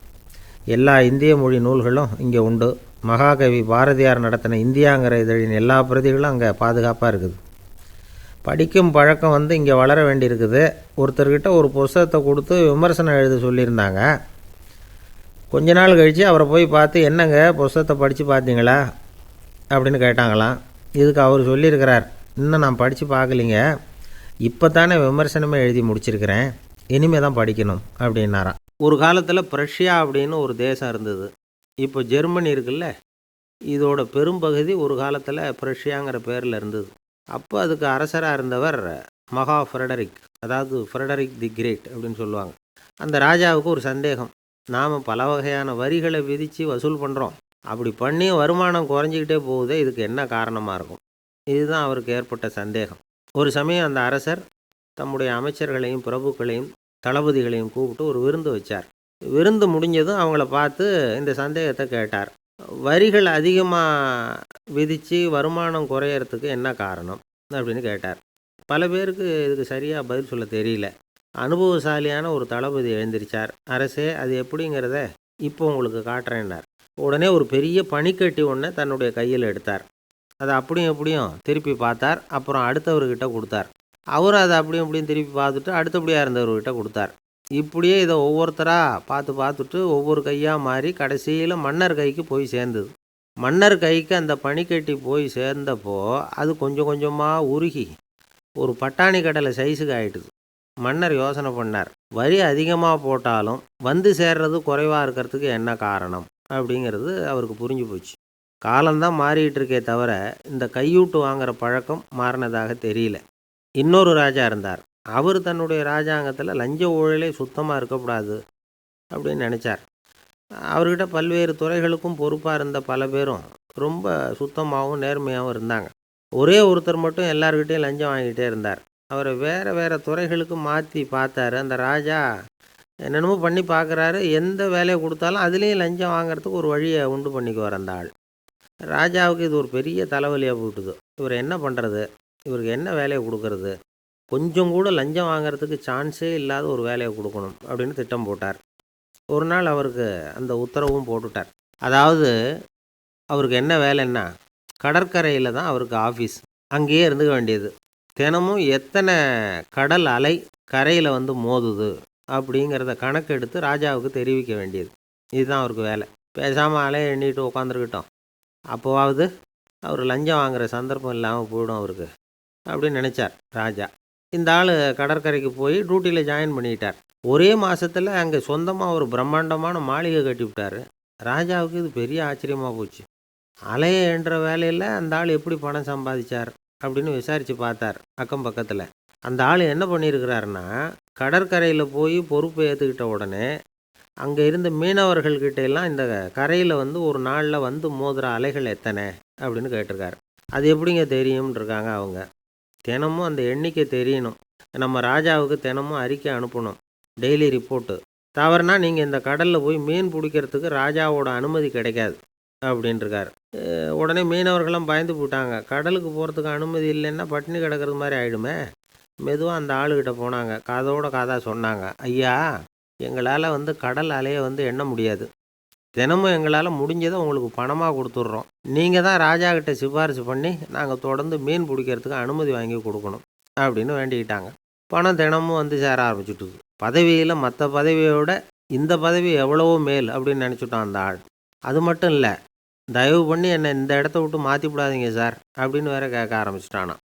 எல்லா இந்திய மொழி நூல்களும் இங்கே உண்டு. மகாகவி பாரதியார் நடத்தின இந்தியாங்கிற இதழின் எல்லா பிரதிகளும் அங்கே பாதுகாப்பாக இருக்குது. படிக்கும் பழக்கம் இங்கே வளர வேண்டியிருக்குது. ஒருத்தர்கிட்ட ஒரு புஸ்தகத்தை கொடுத்து விமர்சனம் எழுத சொல்லியிருந்தாங்க. கொஞ்ச நாள் கழித்து அவரை போய் பார்த்து, என்னங்க புஸ்தகத்தை படித்து பார்த்தீங்களா அப்படின்னு கேட்டாங்களாம். இதுக்கு அவர் சொல்லியிருக்கிறார், இன்னும் நான் படித்து பார்க்கலிங்க, இப்போ தானே விமர்சனமே எழுதி முடிச்சிருக்கிறேன், இனிமேல் தான் படிக்கணும் அப்படின்னாராம். ஒரு காலத்தில் பிரஷ்யா அப்படின்னு ஒரு தேசம் இருந்தது. இப்போ ஜெர்மனி இருக்குல்ல, இதோட பெரும்பகுதி ஒரு காலத்தில் பிரஷ்யாங்கிற பேரில் இருந்தது. அப்போ அதுக்கு அரசராக இருந்தவர் மகா ஃப்ரெடரிக், அதாவது ஃப்ரெடரிக் தி கிரேட் அப்படின்னு சொல்லுவாங்க. அந்த ராஜாவுக்கு ஒரு சந்தேகம், நாம் பல வகையான வரிகளை விதித்து வசூல் பண்ணுறோம், அப்படி பண்ணி வருமானம் குறைஞ்சிக்கிட்டே போகுதே, இதுக்கு என்ன காரணமாக இருக்கும்? இதுதான் அவருக்கு ஏற்பட்ட சந்தேகம். ஒரு சமயம் அந்த அரசர் தம்முடைய அமைச்சர்களையும் பிரபுக்களையும் தளபதிகளையும் கூப்பிட்டு ஒரு விருந்து வச்சார். விருந்து முடிஞ்சதும் அவங்கள பார்த்து இந்த சந்தேகத்தை கேட்டார். வரிகள் அதிகமாக விதித்து வருமானம் குறையறதுக்கு என்ன காரணம் அப்படின்னு கேட்டார். பல பேருக்கு இதுக்கு சரியாக பதில் சொல்ல தெரியல. அனுபவசாலியான ஒரு தளபதி எழுந்திருச்சார். அரசே, அது எப்படிங்கிறத இப்போ உங்களுக்கு காட்டுறேன்னார். உடனே ஒரு பெரிய பனிக்கட்டி ஒன்றை தன்னுடைய கையில் எடுத்தார். அதை அப்படியும் எப்படியும் திருப்பி பார்த்தார். அப்புறம் அடுத்தவர்கிட்ட கொடுத்தார். அவரும் அதை அப்படியும் இப்படியும் திருப்பி பார்த்துட்டு அடுத்தபடியாக இருந்தவர்கிட்ட கொடுத்தார். இப்படியே இதை ஒவ்வொருத்தராக பார்த்துட்டு ஒவ்வொரு கையாக மாறி கடைசியில் மன்னர் கைக்கு போய் சேர்ந்தது. மன்னர் கைக்கு அந்த பனிக்கட்டி போய் சேர்ந்தப்போ அது கொஞ்சம் கொஞ்சமாக உருகி ஒரு பட்டாணி கடலை சைஸுக்கு ஆகிட்டுது. மன்னர் யோசனை பண்ணார், வரி அதிகமாக போட்டாலும் சேர்றது குறைவாக இருக்கிறதுக்கு என்ன காரணம் அப்படிங்கிறது அவருக்கு புரிஞ்சு போச்சு. காலம்தான் மாறிக்கிட்டு இருக்கே தவிர இந்த கையூட்டு வாங்குகிற பழக்கம் மாறினதாக தெரியல. இன்னொரு ராஜா இருந்தார். அவர் தன்னுடைய ராஜாங்கத்தில் லஞ்ச ஊழலே சுத்தமாக இருக்கக்கூடாது அப்படின்னு நினச்சார். அவர்கிட்ட பல்வேறு துறைகளுக்கும் பொறுப்பாக இருந்த பல பேரும் ரொம்ப சுத்தமாகவும் நேர்மையாகவும் இருந்தாங்க. ஒரே ஒருத்தர் மட்டும் எல்லார்கிட்டையும் லஞ்சம் வாங்கிட்டே இருந்தார். அவரை வேறு துறைகளுக்கு மாற்றி பார்த்தாரு. அந்த ராஜா என்னென்னமோ பண்ணி பார்க்குறாரு. எந்த வேலையை கொடுத்தாலும் அதுலேயும் லஞ்சம் வாங்கிறதுக்கு ஒரு வழியை உண்டு பண்ணிக்குவார் அந்த ஆள். ராஜாவுக்கு இது ஒரு பெரிய தலைவலியாக போட்டுது. இவர் என்ன பண்ணுறது, இவருக்கு என்ன வேலையை கொடுக்கறது, கொஞ்சம் கூட லஞ்சம் வாங்கிறதுக்கு சான்ஸே இல்லாத ஒரு வேலையை கொடுக்கணும் அப்படின்னு திட்டம் போட்டார். ஒரு நாள் அவருக்கு அந்த உத்தரவும் போட்டுட்டார். அதாவது அவருக்கு என்ன வேலைன்னா, கடற்கரையில் தான் அவருக்கு ஆஃபீஸ். அங்கேயே இருந்துக்க வேண்டியது. தினமும் எத்தனை கடல் அலை கரையில் மோதுது அப்படிங்கிறத கணக்கெடுத்து ராஜாவுக்கு தெரிவிக்க வேண்டியது. இதுதான் அவருக்கு வேலை. பேசாமல் அலையை எண்ணிட்டு உட்காந்துருக்கிட்டோம், அப்போவாவது அவர் லஞ்சம் வாங்குகிற சந்தர்ப்பம் இல்லாமல் போயிடும் அவருக்கு அப்படின்னு நினச்சார் ராஜா. இந்த ஆள் கடற்கரைக்கு போய் டியூட்டியில் ஜாயின் பண்ணிக்கிட்டார். ஒரே மாதத்தில் அங்கே சொந்தமாக ஒரு பிரம்மாண்டமான மாளிகை கட்டிவிட்டார். ராஜாவுக்கு இது பெரிய ஆச்சரியமாக போச்சு. அலையை என்ற வேலையில் அந்த ஆள் எப்படி பணம் சம்பாதிச்சார் அப்படின்னு விசாரித்து பார்த்தார் அக்கம் பக்கத்தில். அந்த ஆள் என்ன பண்ணியிருக்கிறாருன்னா, கடற்கரையில் போய் பொறுப்பை ஏற்றுக்கிட்ட உடனே அங்கே இருந்த மீனவர்கள்கிட்ட எல்லாம் இந்த கரையில் ஒரு நாளில் மோதுகிற அலைகள் எத்தனை அப்படின்னு கேட்டிருக்காரு. அது எப்படிங்க தெரியும்னு இருக்காங்க அவங்க. தினமும் அந்த எண்ணிக்கை தெரியணும். நம்ம ராஜாவுக்கு தினமும் அறிக்கை அனுப்பணும், டெய்லி ரிப்போர்ட்டு. தவறுனா நீங்கள் இந்த கடலில் போய் மீன் பிடிக்கிறதுக்கு ராஜாவோட அனுமதி கிடைக்காது அப்படின்ட்டுருக்காரு. உடனே மீனவர்களும் பயந்து போட்டாங்க. கடலுக்கு போகிறதுக்கு அனுமதி இல்லைன்னா பட்டினி கிடக்கிறது மாதிரி ஆகிடுமே. மெதுவாக அந்த ஆளுகிட்ட போனாங்க. காதோட காதாக சொன்னாங்க, ஐயா, எங்களால் கடல் அலையை எண்ண முடியாது. தினமும் எங்களால் முடிஞ்சதை உங்களுக்கு பணமாக கொடுத்துட்றோம். நீங்கள் தான் ராஜா கிட்ட சிபாரிசு பண்ணி நாங்கள் தொடர்ந்து மீன் பிடிக்கிறதுக்கு அனுமதி வாங்கி கொடுக்கணும் அப்படின்னு வேண்டிக்கிட்டாங்க. பணம் தினமும் சேர ஆரம்பிச்சுட்டுது. பதவியில் மற்ற பதவியோட இந்த பதவி எவ்வளவோ மேல் அப்படின்னு நினச்சிட்டான் அந்த ஆள். அது மட்டும் இல்லை, தயவு பண்ணி என்னை இந்த இடத்த விட்டு மாற்றி விடாதீங்க சார் அப்படின்னு வேற கேட்க ஆரம்பிச்சிட்டானான்.